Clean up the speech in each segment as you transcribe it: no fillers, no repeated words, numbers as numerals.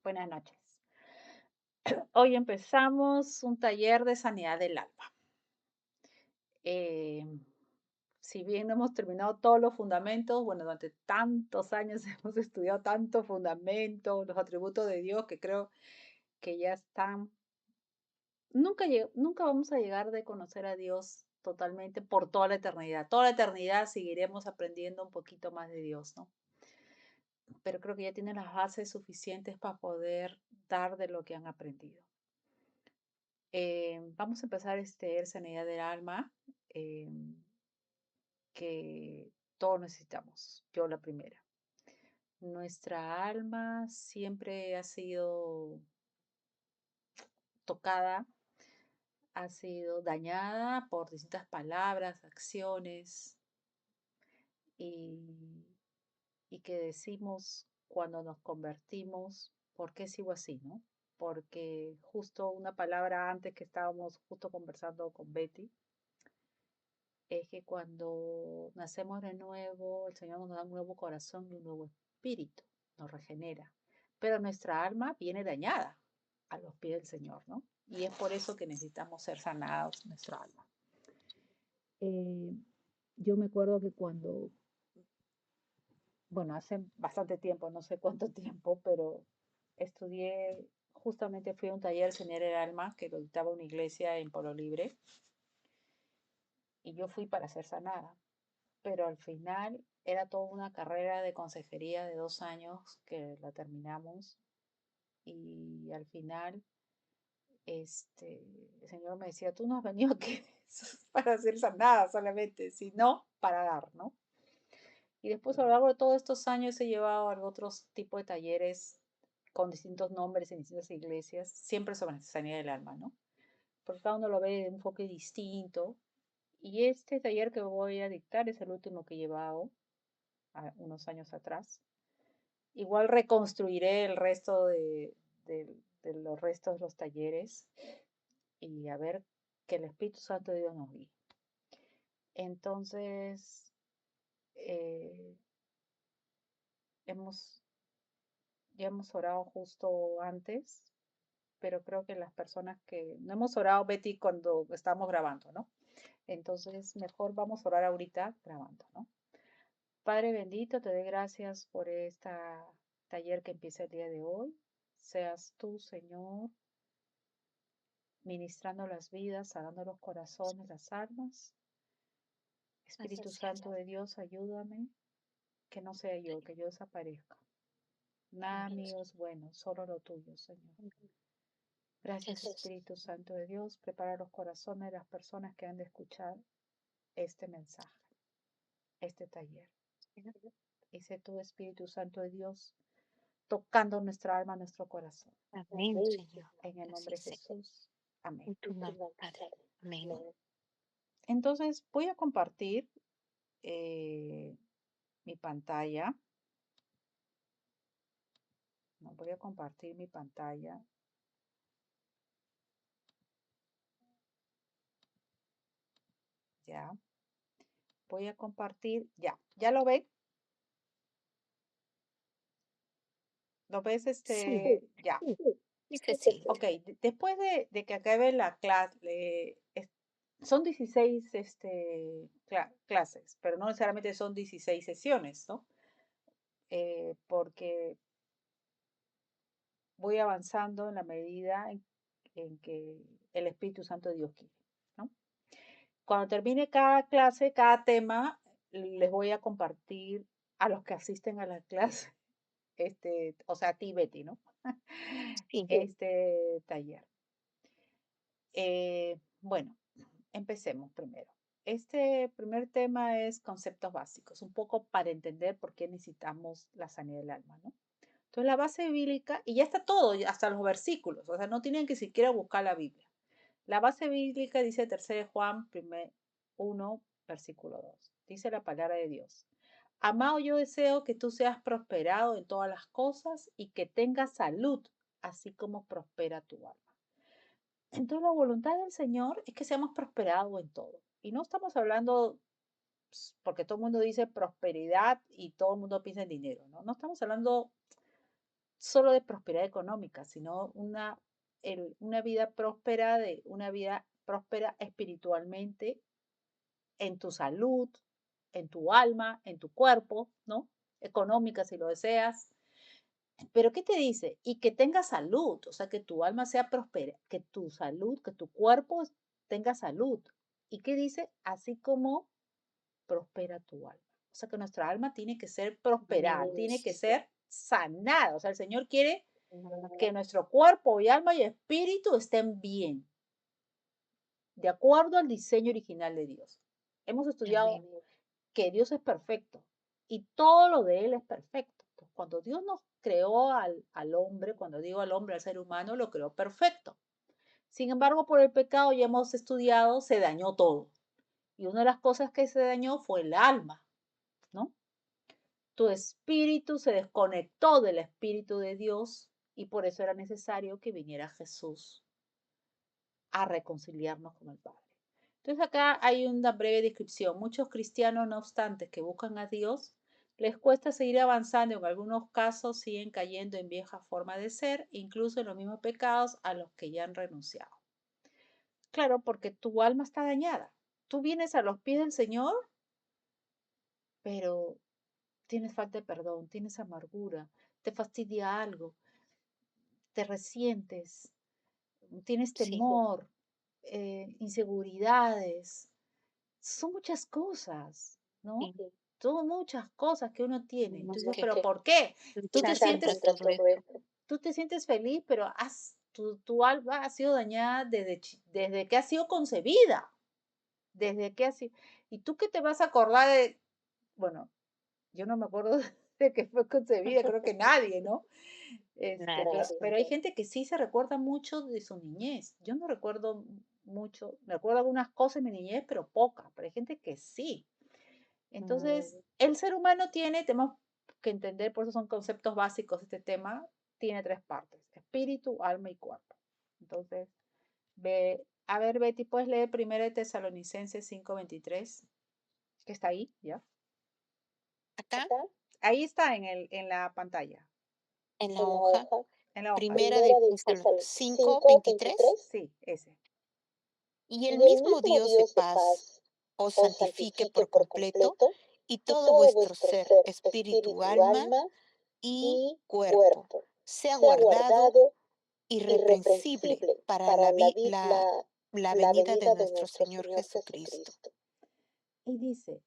Buenas noches. Hoy empezamos un taller de sanidad del alma. Eh, si bien no hemos terminado todos los fundamentos, bueno, durante tantos años hemos estudiado tantos fundamentos, los atributos de Dios, que creo que ya están. Nunca vamos a llegar de conocer a Dios totalmente por toda la eternidad. Toda la eternidad seguiremos aprendiendo un poquito más de Dios, ¿no? Pero creo que ya tienen las bases suficientes para poder dar de lo que han aprendido. Vamos a empezar el sanidad del alma, que todos necesitamos, yo la primera. Nuestra alma siempre ha sido tocada, ha sido dañada por distintas palabras, acciones y, y que decimos cuando nos convertimos, ¿por qué sigo así, no? Porque justo una palabra antes que estábamos justo conversando con Betty, es que cuando nacemos de nuevo, el Señor nos da un nuevo corazón y un nuevo espíritu, nos regenera. Pero nuestra alma viene dañada a los pies del Señor, ¿no? Y es por eso que necesitamos ser sanados nuestra alma. Eh, yo me acuerdo que bueno, hace bastante tiempo, no sé cuánto tiempo, pero estudié, justamente fui a un taller de Sanidad del Alma que lo dictaba una iglesia en Polo Libre y yo fui para ser sanada. Pero al final era toda una carrera de consejería de 2 años que la terminamos y al final el Señor me decía, tú no has venido aquí para hacer nada solamente, sino para dar, ¿no? Y después a lo largo de todos estos años he llevado a otros tipos de talleres con distintos nombres en distintas iglesias, siempre sobre sanidad del alma, ¿no? Porque cada uno lo ve de un enfoque distinto. Y este taller que voy a dictar es el último que he llevado unos años atrás. Igual reconstruiré el resto de los restos de los talleres y a ver que el Espíritu Santo de Dios nos guíe. Entonces, eh, hemos, ya hemos orado justo antes, pero creo que las personas que no hemos orado, Betty, cuando estamos grabando, ¿no? Entonces, mejor vamos a orar ahorita grabando, ¿no? Padre bendito, te doy gracias por este taller que empieza el día de hoy. Seas tú, Señor, ministrando las vidas, sanando los corazones, las almas. Espíritu Gracias, Santo de Dios, ayúdame, que no sea yo, que yo desaparezca. Nada amén. mío es bueno, solo lo tuyo, Señor. Gracias, Gracias, Espíritu Santo de Dios. Prepara los corazones de las personas que han de escuchar este mensaje, este taller. Señor. Y sé tú, Espíritu Santo de Dios, tocando nuestra alma, nuestro corazón. Amén, Señor. En el Así nombre de sea. Jesús. Amén. En tu nombre, Padre. Amén. Entonces, voy a compartir eh, mi pantalla. No, voy a compartir mi pantalla. Ya. Voy a compartir. Ya. ¿Ya lo ven? ¿Lo ves? Sí, Ya. dice sí. Ok. Después de que acabe la clase, son 16 clases, pero no necesariamente son 16 sesiones, ¿no? Porque voy avanzando en la medida en que el Espíritu Santo de Dios quiere, ¿no? Cuando termine cada clase, cada tema, les voy a compartir a los que asisten a la clase, o sea, a ti, Betty, ¿no? Sí, Este taller. Bueno, empecemos primero. Este primer tema es conceptos básicos, un poco para entender por qué necesitamos la sanidad del alma, ¿no? Entonces, la base bíblica, y ya está todo, hasta los versículos, o sea, no tienen que siquiera buscar la Biblia. La base bíblica dice 3 Juan 1, versículo 2. Dice la palabra de Dios. Amado, yo deseo que tú seas prosperado en todas las cosas y que tengas salud, así como prospera tu alma. Entonces, la voluntad del Señor es que seamos prosperados en todo. Y no estamos hablando, porque todo el mundo dice prosperidad y todo el mundo piensa en dinero, ¿no? No estamos hablando solo de prosperidad económica, sino una vida próspera espiritualmente, en tu salud, en tu alma, en tu cuerpo, ¿no? Económica si lo deseas. Pero ¿qué te dice? Y que tenga salud, o sea, que tu alma sea próspera, que tu salud, que tu cuerpo tenga salud. ¿Y qué dice? Así como prospera tu alma. O sea, que nuestra alma tiene que ser prosperada, Amén. tiene que ser sanada. O sea, el Señor quiere que nuestro cuerpo y alma y espíritu estén bien, de acuerdo al diseño original de Dios. Hemos estudiado Amén. que Dios es perfecto y todo lo de Él es perfecto. Entonces, cuando Dios nos creó al hombre, cuando digo al hombre, al ser humano, lo creó perfecto. Sin embargo, por el pecado, ya hemos estudiado, se dañó todo. Y una de las cosas que se dañó fue el alma, ¿no? Tu espíritu se desconectó del espíritu de Dios y por eso era necesario que viniera Jesús a reconciliarnos con el Padre. Entonces acá hay una breve descripción. Muchos cristianos, no obstante, que buscan a Dios, les cuesta seguir avanzando. En algunos casos siguen cayendo en vieja forma de ser, incluso en los mismos pecados a los que ya han renunciado. Claro, porque tu alma está dañada. Tú vienes a los pies del Señor, pero tienes falta de perdón, tienes amargura, te fastidia algo, te resientes, tienes Sí, temor, inseguridades. Son muchas cosas, ¿no? sí. Son muchas cosas que uno tiene. Tenemos Entonces, que ¿pero por qué? Tú te luchar contra sientes, todo esto. tú te sientes feliz, pero tu alma ha sido dañada desde que ha sido concebida, desde que ha sido. ¿Y tú qué te vas a acordar de? Bueno, yo no me acuerdo de que fue concebida, creo que nadie, ¿no? Nadie, sí. Pero hay gente que sí se recuerda mucho de su niñez. Yo no recuerdo mucho, me acuerdo algunas cosas de mi niñez, pero pocas, pero hay gente que sí. Entonces, el ser humano tenemos que entender, por eso son conceptos básicos de este tema, tiene tres partes, espíritu, alma y cuerpo. Entonces, a ver, Betty, ¿puedes leer 1 de Tesalonicenses 5:23? Que está ahí, ¿ya? Acá, Ahí está en la pantalla, en la hoja, en la hoja. primera de Cristal 5:23, Sí, ese. y el mismo Dios de paz os santifique por completo, y todo vuestro ser, espíritu, alma y cuerpo sea guardado irreprensible para la venida de nuestro Señor Jesucristo. Y dice,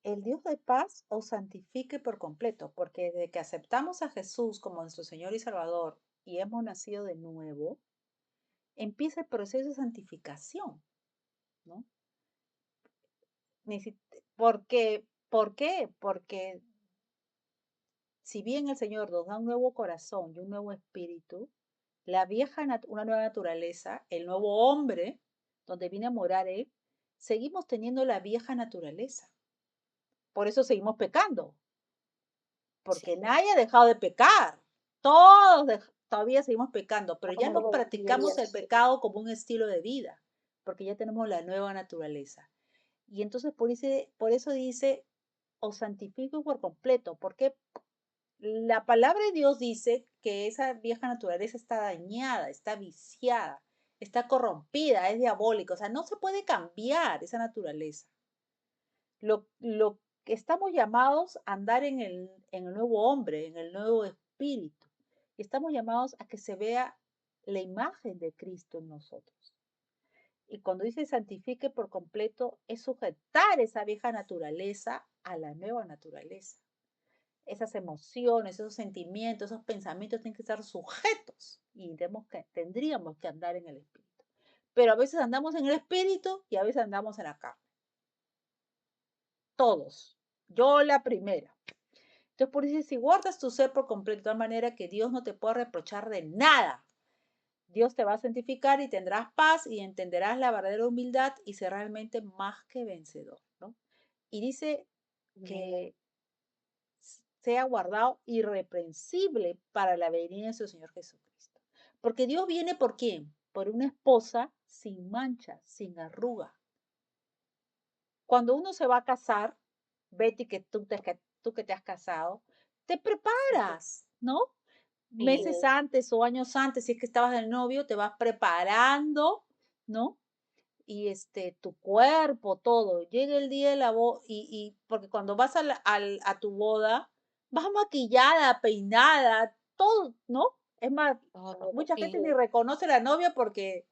el Dios de paz os santifique por completo, porque desde que aceptamos a Jesús como nuestro Señor y Salvador y hemos nacido de nuevo, empieza el proceso de santificación, ¿no? ¿Por qué? Porque si bien el Señor nos da un nuevo corazón y un nuevo espíritu, una nueva naturaleza, el nuevo hombre, donde viene a morar Él, seguimos teniendo la vieja naturaleza. Por eso seguimos pecando, porque Sí, nadie ha dejado de pecar. Todavía seguimos pecando, pero ya todos no los practicamos el días. pecado como un estilo de vida, porque ya tenemos la nueva naturaleza. Y entonces por eso dice, os santifico por completo, porque la palabra de Dios dice que esa vieja naturaleza está dañada, está viciada, está corrompida, es diabólica, o sea, no se puede cambiar esa naturaleza. Lo que estamos llamados a andar en el nuevo hombre, en el nuevo espíritu. Y estamos llamados a que se vea la imagen de Cristo en nosotros. Y cuando dice santifique por completo, es sujetar esa vieja naturaleza a la nueva naturaleza. Esas emociones, esos sentimientos, esos pensamientos tienen que estar sujetos y tendríamos que andar en el espíritu. Pero a veces andamos en el espíritu y a veces andamos en la carne. Todos. Yo la primera. Entonces, por eso, si guardas tu ser por completo, de tal manera que Dios no te puede reprochar de nada. Dios te va a santificar y tendrás paz y entenderás la verdadera humildad y ser realmente más que vencedor, ¿no? Y dice que sea guardado irreprensible para la venida de su Señor Jesucristo. Porque Dios viene por quién? Por una esposa sin mancha, sin arruga. Cuando uno se va a casar, Betty, que tú que te has casado, te Sí, preparas, ¿no? Sí, meses antes o años antes, si es que estabas de novio, te vas preparando, ¿no? Y tu cuerpo, todo. Llega el día de la boda y porque cuando vas a tu boda, vas maquillada, peinada, todo, ¿no? Es más, todo, mucha gente sí, ni reconoce a la novia porque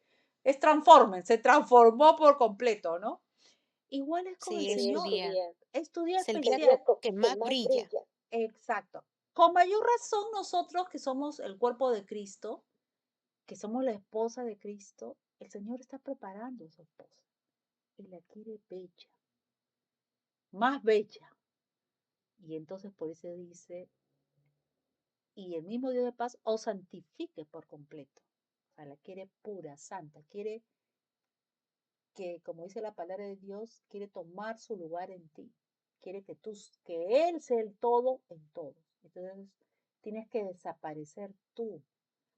es transformen, se transformó por completo, ¿no? Igual es con el sí, Señor, es tu día es el día especial. que más brilla. Exacto. Con mayor razón nosotros que somos el cuerpo de Cristo, que somos la esposa de Cristo, el Señor está preparando a su esposa y la quiere bella, más bella. Y entonces por eso dice, y el mismo Dios de paz os santifique por completo. O sea, la quiere pura, santa, quiere que, como dice la palabra de Dios, quiere tomar su lugar en ti. Quiere que Él sea el todo en todos. Entonces tienes que desaparecer tú,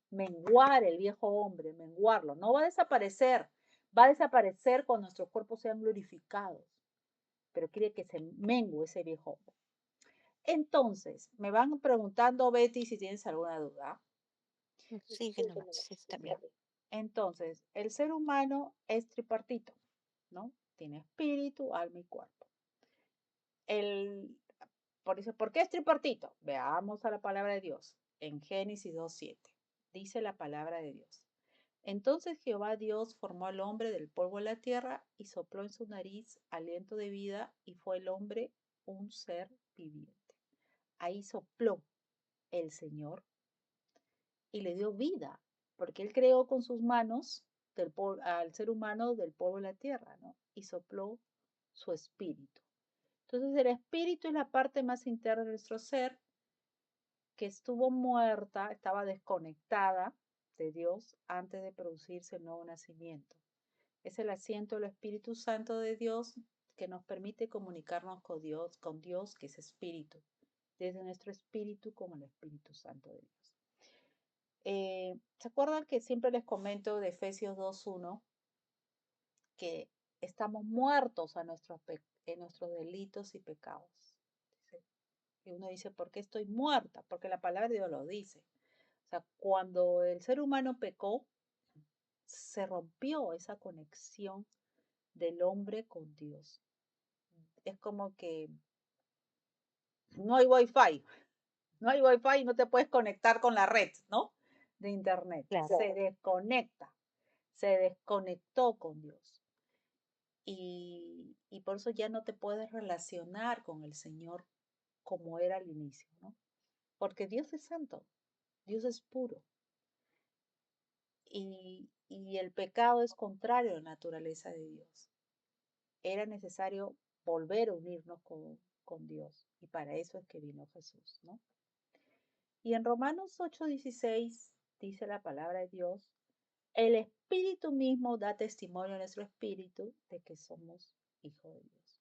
menguar el viejo hombre, menguarlo. No va a desaparecer, va a desaparecer cuando nuestros cuerpos sean glorificados, pero quiere que se mengue ese viejo hombre. Entonces, me van preguntando, Betty, si tienes alguna duda. Sigue nomás, sí, está bien. Entonces, el ser humano es tripartito, ¿no? Tiene espíritu, alma y cuerpo. El, por eso, ¿por qué es tripartito? Veamos a la palabra de Dios en Génesis 2:7. Dice la palabra de Dios. Entonces Jehová Dios formó al hombre del polvo de la tierra y sopló en su nariz aliento de vida y fue el hombre un ser viviente. Ahí sopló el Señor y le dio vida, porque él creó con sus manos al ser humano del polvo de la tierra, ¿no? Y sopló su espíritu. Entonces el espíritu es la parte más interna de nuestro ser que estuvo muerta, estaba desconectada de Dios antes de producirse el nuevo nacimiento. Es el asiento del Espíritu Santo de Dios que nos permite comunicarnos con Dios que es espíritu, desde nuestro espíritu con el Espíritu Santo de Dios. ¿Se acuerdan que siempre les comento de Efesios 2:1 que estamos muertos en nuestros delitos y pecados? Y uno dice, ¿por qué estoy muerta? Porque la palabra de Dios lo dice. O sea, cuando el ser humano pecó, se rompió esa conexión del hombre con Dios. Es como que no hay wifi, no hay wifi y no te puedes conectar con la red, ¿no? De internet. Claro, Se desconecta, se desconectó con Dios. Y por eso ya no te puedes relacionar con el Señor como era al inicio, ¿no? Porque Dios es santo, Dios es puro. Y el pecado es contrario a la naturaleza de Dios. Era necesario volver a unirnos con Dios. Y para eso es que vino Jesús, ¿no? Y en Romanos 8:16 dice la palabra de Dios, el Espíritu mismo da testimonio a nuestro espíritu de que somos hijos de Dios.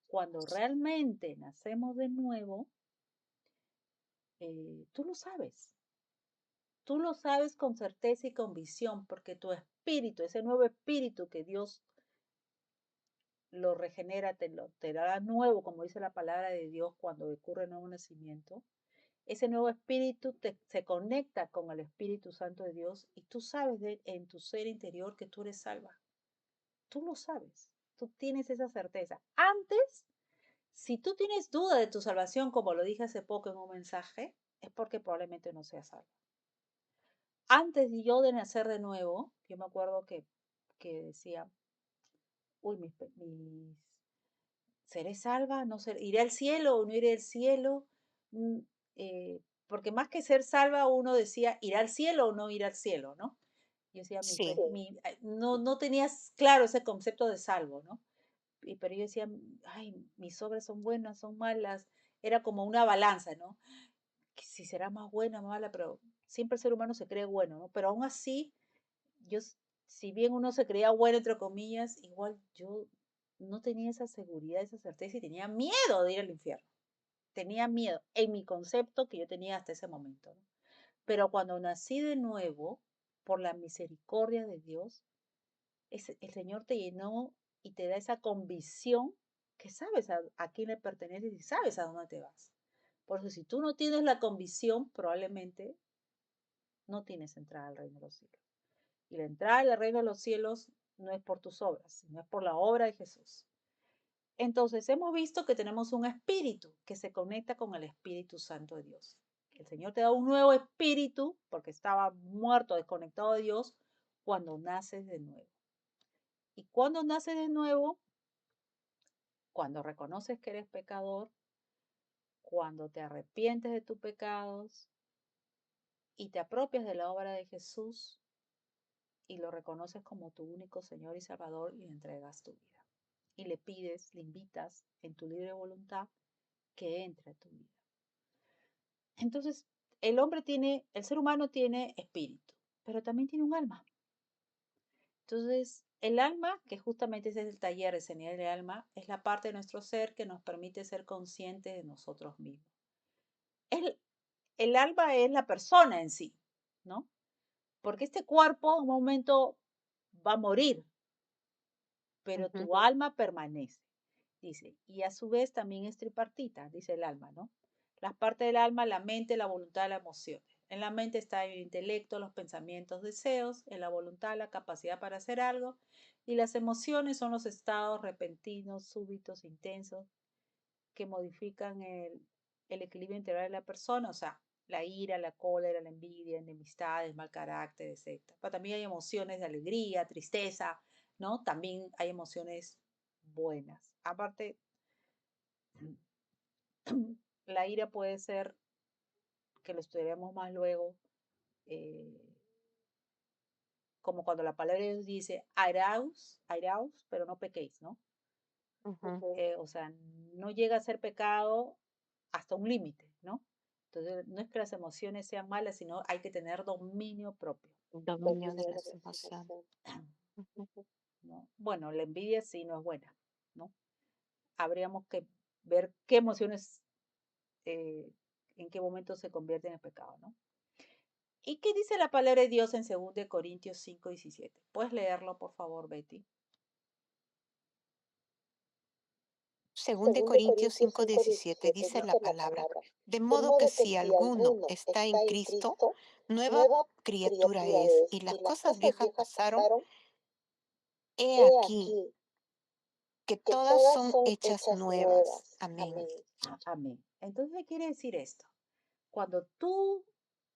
Cuando realmente nacemos de nuevo, tú lo sabes. Tú lo sabes con certeza y con visión, porque tu espíritu, ese nuevo espíritu que Dios lo regenera, te dará nuevo, como dice la palabra de Dios cuando ocurre el nuevo nacimiento. Ese nuevo espíritu se conecta con el Espíritu Santo de Dios y tú sabes en tu ser interior que tú eres salva. Tú lo sabes, tú tienes esa certeza. Antes, si tú tienes duda de tu salvación, como lo dije hace poco en un mensaje, es porque probablemente no seas salvo. Antes de yo de nacer de nuevo, yo me acuerdo que decía, uy, ¿seré salva? ¿No seré? ¿Iré al cielo o no iré al cielo? Mm, porque más que ser salva, uno decía, ¿irá al cielo o no irá al cielo, no? Yo decía, sí, no tenías claro ese concepto de salvo, ¿no? Pero yo decía, ay, mis obras son buenas, son malas. Era como una balanza, ¿no? Que si será más buena, más mala, pero siempre el ser humano se cree bueno, ¿no? Pero aún así, yo, si bien uno se creía bueno, entre comillas, igual yo no tenía esa seguridad, esa certeza y tenía miedo de ir al infierno. Tenía miedo en mi concepto que yo tenía hasta ese momento, ¿no? Pero cuando nací de nuevo, por la misericordia de Dios, el Señor te llenó y te da esa convicción que sabes a quién le perteneces y sabes a dónde te vas. Por eso, si tú no tienes la convicción, probablemente no tienes entrada al reino de los cielos. Y la entrada al reino de los cielos no es por tus obras, sino es por la obra de Jesús. Entonces, hemos visto que tenemos un espíritu que se conecta con el Espíritu Santo de Dios. El Señor te da un nuevo espíritu porque estaba muerto, desconectado de Dios, cuando naces de nuevo. Y cuando naces de nuevo, cuando reconoces que eres pecador, cuando te arrepientes de tus pecados y te apropias de la obra de Jesús y lo reconoces como tu único Señor y Salvador y le entregas tu vida. Y le pides, le invitas en tu libre voluntad que entre a tu vida. Entonces, el ser humano tiene espíritu, pero también tiene un alma. Entonces, el alma, que justamente ese es el taller de Señal del Alma, es la parte de nuestro ser que nos permite ser conscientes de nosotros mismos. El, el alma es la persona en sí, ¿no? Porque este cuerpo en un momento va a morir, pero Ujú. tu alma permanece, dice. Y a su vez también es tripartita, dice el alma, ¿no? Las partes del alma, la mente, la voluntad, las emociones. En la mente está el intelecto, los pensamientos, deseos, en la voluntad la capacidad para hacer algo y las emociones son los estados repentinos, súbitos, intensos que modifican el equilibrio integral de la persona, o sea, la ira, la cólera, la envidia, enemistades, mal carácter, etc. Pero también hay emociones de alegría, tristeza, ¿no? También hay emociones buenas. Aparte, la ira puede ser, que lo estudiaremos más luego, eh, como cuando la palabra de Dios dice, airaos, pero no pequéis, ¿no? Ujú. O sea, no llega a ser pecado hasta un límite, ¿no? Entonces, no es que las emociones sean malas, sino hay que tener dominio propio, Dominio de las emociones. Ujú. ¿no? Bueno, la envidia sí no es buena, ¿no? Habríamos que ver qué emociones, eh, en qué momento se convierten en pecado, ¿no? ¿Y qué dice la palabra de Dios en 2 Corintios 5:17? ¿Puedes leerlo, por favor, Betty? Según de Corintios 5:17 dice la palabra, de modo que si alguno está en Cristo, nueva criatura es, y las cosas viejas pasaron, he aquí que todas son hechas nuevas. Amén. Amén. Entonces, ¿qué quiere decir esto? Cuando tú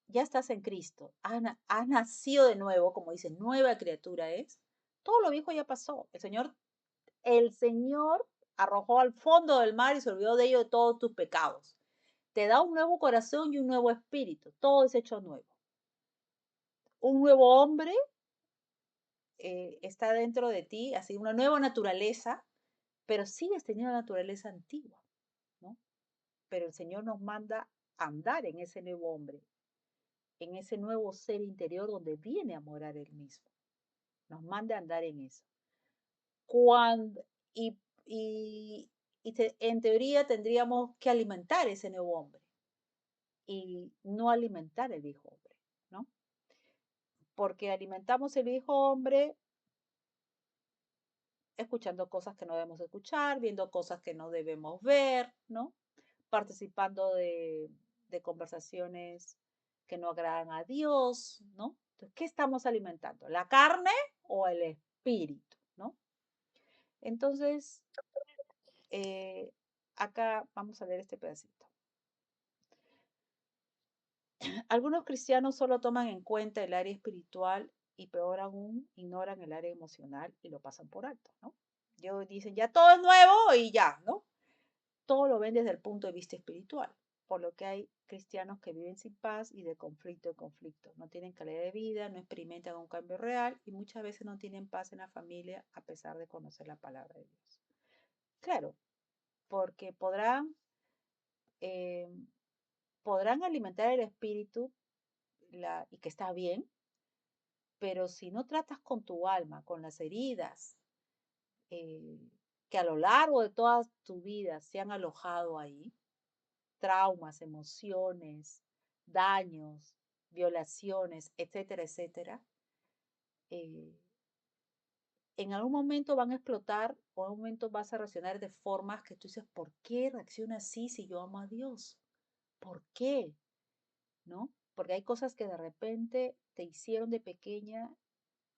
ya estás en Cristo, has nacido de nuevo, como dice, nueva criatura es, todo lo viejo ya pasó. El Señor arrojó al fondo del mar y se olvidó de ello de todos tus pecados. Te da un nuevo corazón y un nuevo espíritu. Todo es hecho nuevo. Un nuevo hombre está dentro de ti, así una nueva naturaleza, pero sigues teniendo la naturaleza antigua, ¿no? Pero el Señor nos manda a andar en ese nuevo hombre, en ese nuevo ser interior donde viene a morar Él mismo. Nos manda a andar en eso. Cuando, y en teoría tendríamos que alimentar ese nuevo hombre y no alimentar el viejo hombre, ¿no? Porque alimentamos el viejo hombre escuchando cosas que no debemos escuchar, viendo cosas que no debemos ver, ¿no? Participando de conversaciones que no agradan a Dios, ¿no? Entonces, ¿qué estamos alimentando? ¿La carne o el espíritu, ¿no? Entonces, acá vamos a leer este pedacito. Algunos cristianos solo toman en cuenta el área espiritual y peor aún, ignoran el área emocional y lo pasan por alto, ¿no? Ellos dicen, ya todo es nuevo y ya, ¿no? Todo lo ven desde el punto de vista espiritual, por lo que hay cristianos que viven sin paz y de conflicto en conflicto. No tienen calidad de vida, no experimentan un cambio real y muchas veces no tienen paz en la familia a pesar de conocer la palabra de Dios. Claro, porque eh, podrán alimentar el espíritu y que está bien, pero si no tratas con tu alma, con las heridas eh, que a lo largo de toda tu vida se han alojado ahí, traumas, emociones, daños, violaciones, etcétera, etcétera, eh, en algún momento van a explotar o en algún momento vas a reaccionar de formas que tú dices, ¿por qué reacciona así si yo amo a Dios? ¿Por qué? ¿No? porque hay cosas que de repente te hicieron de pequeña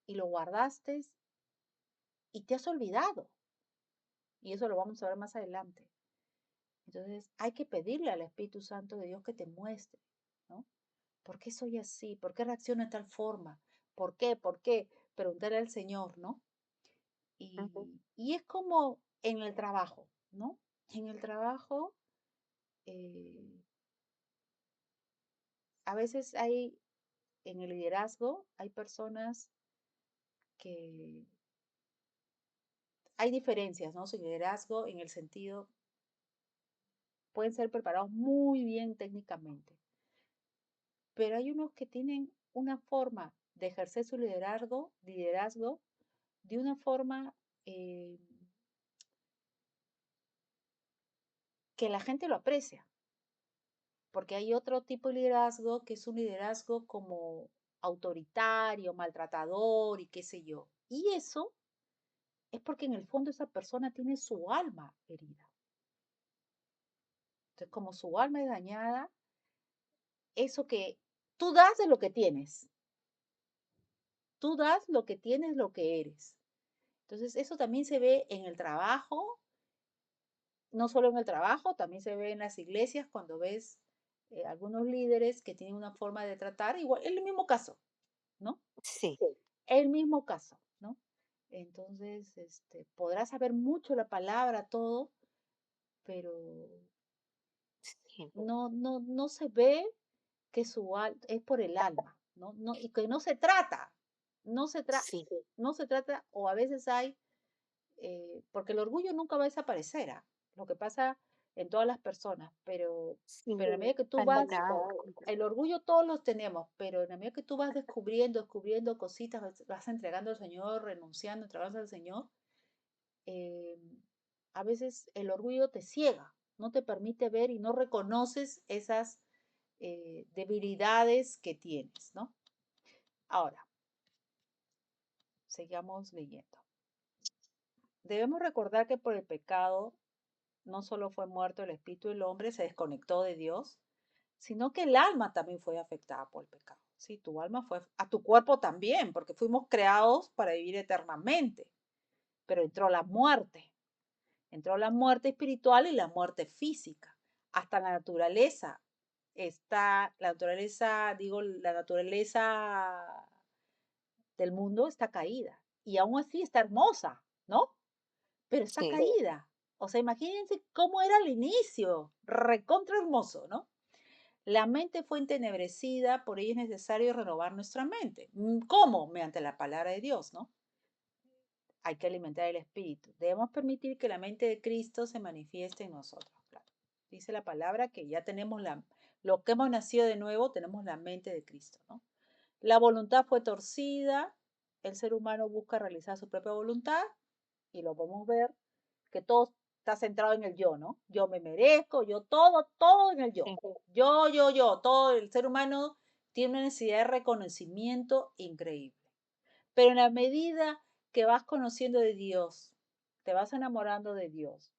y lo guardaste y te has olvidado. Y eso lo vamos a ver más adelante. Entonces, hay que pedirle al Espíritu Santo de Dios que te muestre, ¿no? ¿Por qué soy así? ¿Por qué reacciono de tal forma? ¿Por qué? ¿Por qué? Preguntarle al Señor, ¿no? ujú, Y es como en el trabajo, ¿no? En el trabajo, eh, a veces hay, en el liderazgo, hay personas que hay diferencias, ¿no? Su liderazgo en el sentido, pueden ser preparados muy bien técnicamente, pero hay unos que tienen una forma de ejercer su liderazgo de una forma eh, que la gente lo aprecia, porque hay otro tipo de liderazgo que es un liderazgo como autoritario, maltratador y qué sé yo. Y eso es porque en el fondo esa persona tiene su alma herida. Entonces, como su alma es dañada, eso que tú das de lo que tienes, tú das lo que tienes, lo que eres. Entonces, eso también se ve en el trabajo, no solo en el trabajo, también se ve en las iglesias cuando ves algunos líderes que tienen una forma de tratar, igual, el mismo caso, ¿no? sí, Sí. El mismo caso, ¿no? Entonces, podrás saber mucho la palabra, todo, pero sí, no se ve que es por el alma, ¿no? No, y que no se trata, no se trata, sí, no se trata, o a veces hay porque el orgullo nunca va a desaparecer, ¿ah? Lo que pasa en todas las personas, sí, pero en la medida que tú vas, saldrá a cuenta. el orgullo todos los tenemos, pero en la medida que tú vas descubriendo cositas, vas entregando al Señor, renunciando, entregando al Señor, eh, a veces el orgullo te ciega, no te permite ver y no reconoces esas debilidades que tienes, ¿no? Ahora, sigamos leyendo. Debemos recordar que por el pecado no solo fue muerto el espíritu del hombre, se desconectó de Dios, sino que el alma también fue afectada por el pecado. Sí, tu alma fue, a tu cuerpo también, porque fuimos creados para vivir eternamente, pero entró la muerte espiritual y la muerte física. Hasta la naturaleza la naturaleza, digo, la naturaleza del mundo está caída y aún así está hermosa, ¿no? Pero está Sí, caída. O sea, imagínense cómo era al inicio, recontra hermoso, ¿no? La mente fue entenebrecida, por ello es necesario renovar nuestra mente. ¿Cómo? Mediante la palabra de Dios, ¿no? Hay que alimentar el espíritu. Debemos permitir que la mente de Cristo se manifieste en nosotros. Claro. Dice la palabra que ya tenemos lo que hemos nacido de nuevo, tenemos la mente de Cristo, ¿no? La voluntad fue torcida, el ser humano busca realizar su propia voluntad y lo podemos ver que todo está centrado en el yo, ¿no? Yo me merezco, yo todo en el yo. sí, Todo el ser humano tiene una necesidad de reconocimiento increíble. Pero en la medida que vas conociendo de Dios, te vas enamorando de Dios,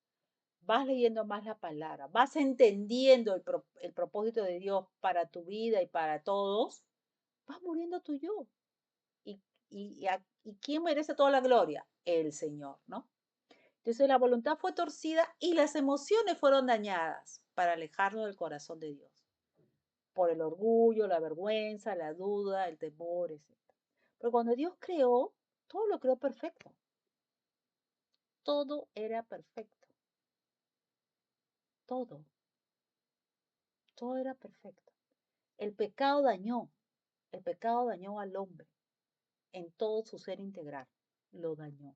vas leyendo más la palabra, vas entendiendo el propósito de Dios para tu vida y para todos, vas muriendo tu yo. ¿Y, y quién merece toda la gloria? El Señor, ¿no? Entonces la voluntad fue torcida y las emociones fueron dañadas para alejarnos del corazón de Dios, por el orgullo, la vergüenza, la duda, el temor, etc. Pero cuando Dios creó, todo lo creó perfecto, todo era perfecto, todo, todo era perfecto. El pecado dañó, el pecado dañó al hombre en todo su ser integral, lo dañó.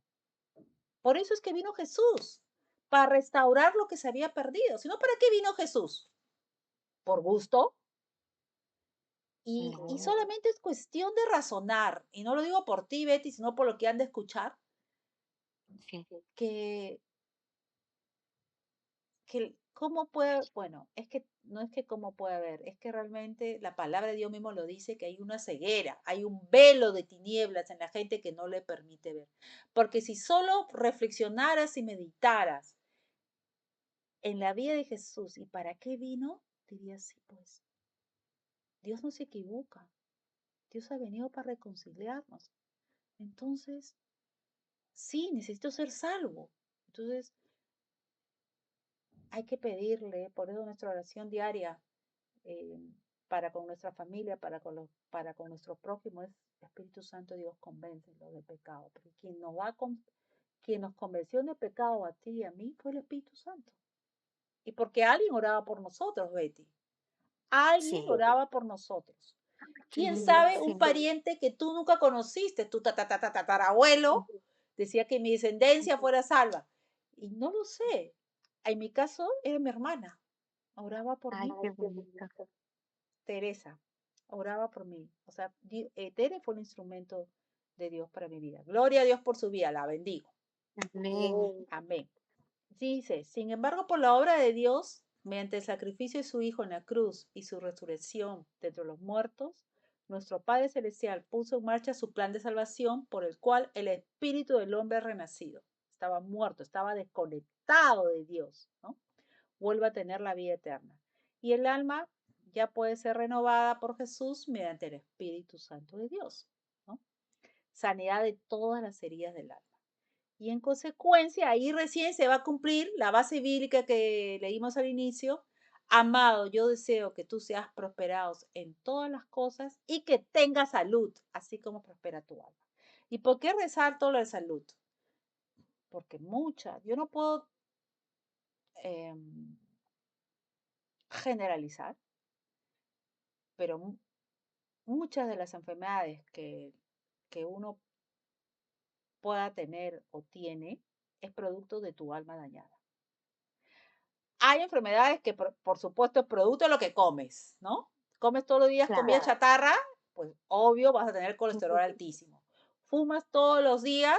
Por eso es que vino Jesús, para restaurar lo que se había perdido. Si no, ¿para qué vino Jesús? ¿Por gusto? Y no, solamente es cuestión de razonar, y no lo digo por ti, Betty, sino por lo que han de escuchar, sí, que, cómo puede, bueno, es que no es que cómo puede haber, es que realmente la palabra de Dios mismo lo dice, que hay una ceguera, hay un velo de tinieblas en la gente que no le permite ver. Porque si solo reflexionaras y meditaras en la vida de Jesús y para qué vino, dirías, sí, pues, Dios no se equivoca. Dios ha venido para reconciliarnos. Entonces, sí, necesito ser salvo. Entonces, hay que pedirle, por eso nuestra oración diaria, eh, para con nuestra familia, para con nuestro prójimo, es Espíritu Santo, Dios, convéncelo de pecado. Porque quien nos convenció de pecado a ti y a mí fue el Espíritu Santo. Y porque alguien oraba por nosotros, Betty. Alguien Sí, oraba por nosotros. ¿Quién sí, sabe? Un sí. pariente que tú nunca conociste, tu tatarabuelo, decía que mi descendencia fuera salva. Y no lo sé. En mi caso, era mi hermana. Oraba por Ay, mí. qué bonito. Teresa oraba por mí. O sea, Tere fue un instrumento de Dios para mi vida. Gloria a Dios por su vida, la bendigo. Amén. Amén. Dice, sin embargo, por la obra de Dios, mediante el sacrificio de su Hijo en la cruz y su resurrección de entre los muertos, nuestro Padre Celestial puso en marcha su plan de salvación por el cual el espíritu del hombre ha renacido. Estaba muerto, estaba desconectado de Dios, ¿no? Vuelve a tener la vida eterna. Y el alma ya puede ser renovada por Jesús mediante el Espíritu Santo de Dios, ¿no? Sanidad de todas las heridas del alma. Y en consecuencia, ahí recién se va a cumplir la base bíblica que leímos al inicio. Amado, yo deseo que tú seas prosperados en todas las cosas y que tengas salud, así como prospera tu alma. ¿Y por qué resalto la salud? Porque yo no puedo eh, generalizar, pero muchas de las enfermedades que uno pueda tener o tiene es producto de tu alma dañada. Hay enfermedades que, por supuesto, es producto de lo que comes, ¿no? Comes todos los días comida Claro. chatarra, pues obvio vas a tener colesterol altísimo. Fumas todos los días,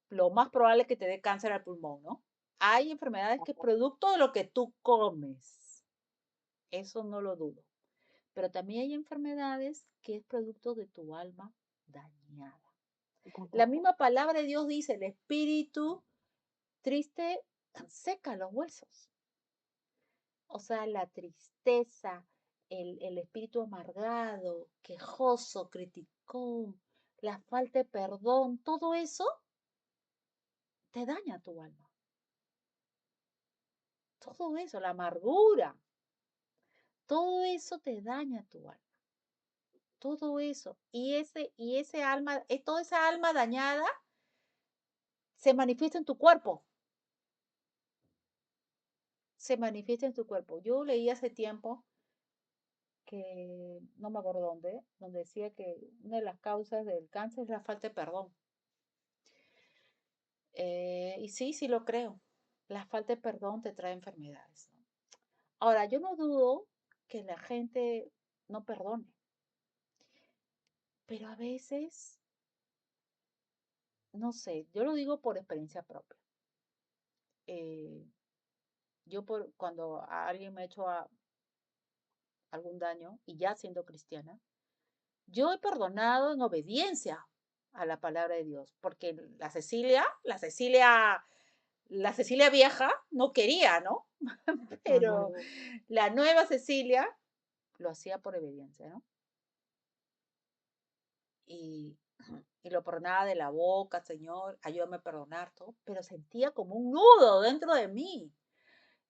lo más probable es que te dé cáncer al pulmón, ¿no? Hay enfermedades que es producto de lo que tú comes. Eso no lo dudo. Pero también hay enfermedades que es producto de tu alma dañada. La misma palabra de Dios dice, el espíritu triste seca los huesos. O sea, la tristeza, el espíritu amargado, quejoso, criticón, la falta de perdón, todo eso te daña tu alma. Todo eso, la amargura, todo eso te daña tu alma. Todo eso. Y ese alma, toda esa alma dañada se manifiesta en tu cuerpo. Se manifiesta en tu cuerpo. Yo leí hace tiempo que, no me acuerdo dónde, donde decía que una de las causas del cáncer es la falta de perdón. Y sí, sí lo creo. La falta de perdón te trae enfermedades, ¿no? Ahora, yo no dudo que la gente no perdone, pero a veces, no sé, yo lo digo por experiencia propia. Eh, cuando a alguien me ha hecho algún daño, y ya siendo cristiana, yo he perdonado en obediencia a la palabra de Dios, porque la Cecilia vieja no quería, ¿no? Pero Ujú. la nueva Cecilia lo hacía por obediencia, ¿no? Y, y lo perdonaba de la boca, Señor, ayúdame a perdonar todo, pero sentía como un nudo dentro de mí,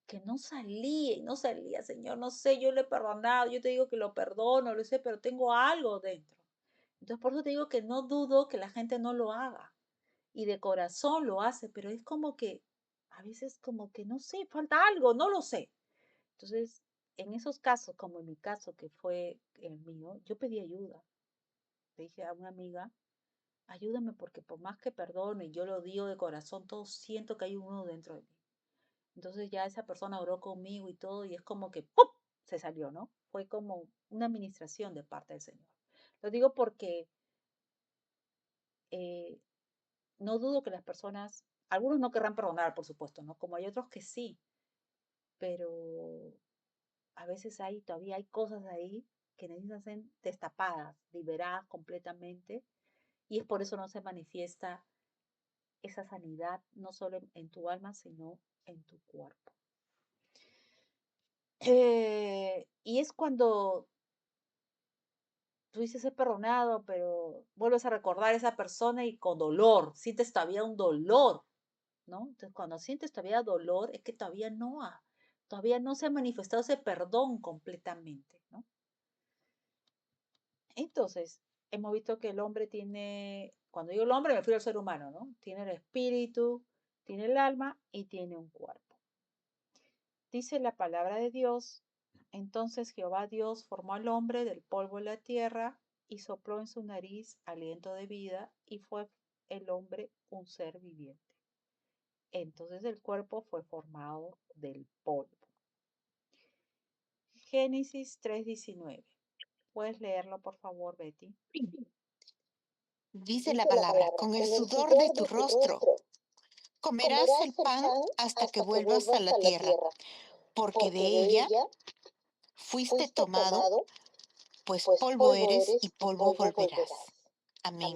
que no salía y no salía, Señor, no sé, yo le he perdonado, yo te digo que lo perdono, lo sé, pero tengo algo dentro. Entonces, por eso te digo que no dudo que la gente no lo haga y de corazón lo hace, pero es como que a veces como que no sé, falta algo, no lo sé. Entonces, en esos casos, como en mi caso, que fue el mío, yo pedí ayuda. Le dije a una amiga, ayúdame porque por más que perdone y yo lo digo de corazón, todo siento que hay uno dentro de mí. Entonces ya esa persona oró conmigo y todo, y es como que ¡pum! Se salió, ¿no? Fue como una administración de parte del Señor. Lo digo porque eh, no dudo que las personas, algunos no querrán perdonar, por supuesto, ¿no? Como hay otros que sí, pero a veces todavía hay cosas ahí que necesitan ser destapadas, liberadas completamente, y es por eso no se manifiesta esa sanidad, no solo en tu alma, sino en tu cuerpo. Y es cuando tú dices ser perdonado, pero vuelves a recordar a esa persona y con dolor, sientes todavía un dolor, ¿no? Entonces, cuando sientes todavía dolor, es que todavía no se ha manifestado ese perdón completamente, ¿no? Entonces, hemos visto que el hombre tiene, cuando digo el hombre, me refiero al ser humano, ¿no? Tiene el espíritu, tiene el alma y tiene un cuerpo. Dice la palabra de Dios, entonces Jehová Dios formó al hombre del polvo de la tierra y sopló en su nariz aliento de vida y fue el hombre un ser viviente. Entonces el cuerpo fue formado del polvo. Génesis 3:19. ¿Puedes leerlo, por favor, Betty? Dice la palabra, con el sudor de tu rostro comerás el pan hasta que vuelvas a la tierra, porque de ella fuiste tomado, pues polvo eres y polvo volverás. Amén.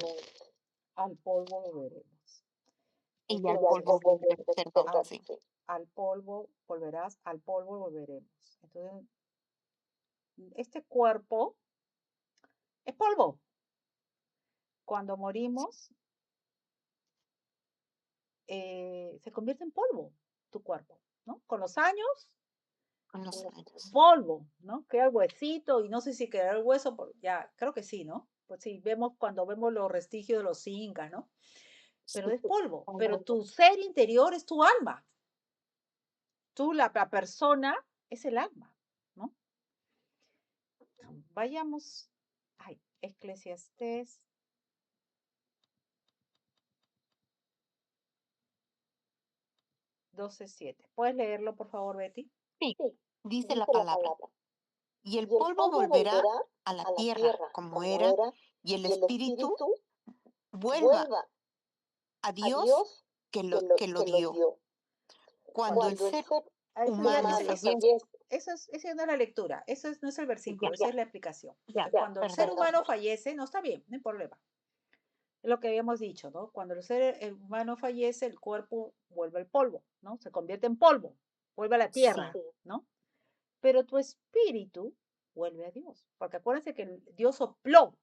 Al polvo volveremos. Y Esto al lo polvo vemos. volverás, perdón, sí. Al polvo volverás, al polvo volveremos. Entonces, este cuerpo es polvo. Cuando morimos, se convierte en polvo tu cuerpo, ¿no? Con los años, Con los años. polvo, ¿no? Queda el huesito y no sé si quedará el hueso, ya, creo que sí, ¿no? Pues sí, cuando vemos los vestigios de los incas, ¿no? Pero es polvo, pero tu ser interior es tu alma. Tú, la persona, es el alma, ¿no? Vayamos, ay, Eclesiastés 12:7. ¿Puedes leerlo, por favor, Betty? Sí, dice la palabra. Y el polvo volverá a la tierra como era, y el espíritu vuelva a Dios que lo dio. Cuando el ser Eso ya humano fallece, esa no es la lectura, no es el versículo, esa es la explicación. ya, Cuando el ser perdón. humano fallece, no está bien, no hay problema. Es lo que habíamos dicho, ¿no? Cuando el humano fallece, el cuerpo vuelve al polvo, ¿no? Se convierte en polvo, vuelve a la tierra, Sí, ¿no? Pero tu espíritu vuelve a Dios, porque acuérdense que Dios sopló,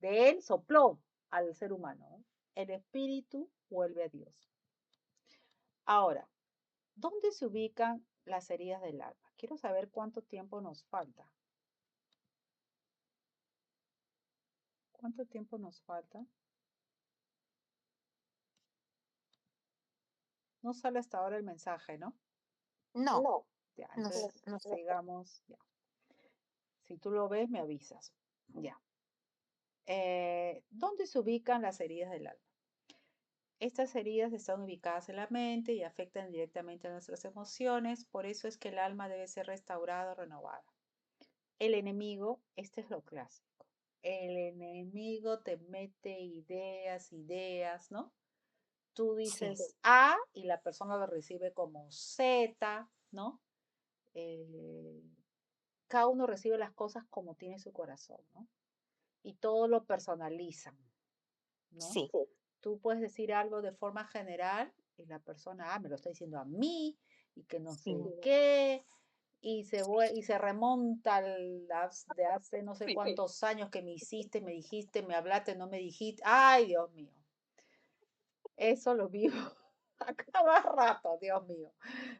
de él sopló al ser humano, ¿no? El espíritu vuelve a Dios. Ahora, ¿dónde se ubican las heridas del alma? Quiero saber cuánto tiempo nos falta. ¿Cuánto tiempo nos falta? No sale hasta ahora el mensaje, ¿no? no, Ya, no, entonces no. sigamos. Ya. Si tú lo ves, me avisas. Ya. ¿Dónde se ubican las heridas del alma? Estas heridas están ubicadas en la mente y afectan directamente a nuestras emociones, por eso es que el alma debe ser restaurada o renovada. El enemigo, este es lo clásico. El enemigo te mete ideas, ¿no? Tú Sí, dices A y la persona lo recibe como Z, ¿no? Cada uno recibe las cosas como tiene su corazón, ¿no? Y todo lo personalizan, ¿no? sí. Tú puedes decir algo de forma general y la persona, me lo está diciendo a mí y que no sé Sí. qué, y se remonta de hace no sé Sí. cuántos años que me hiciste, me dijiste, me hablaste, no me dijiste. Ay, Dios mío, eso lo vivo a cada rato, Dios mío.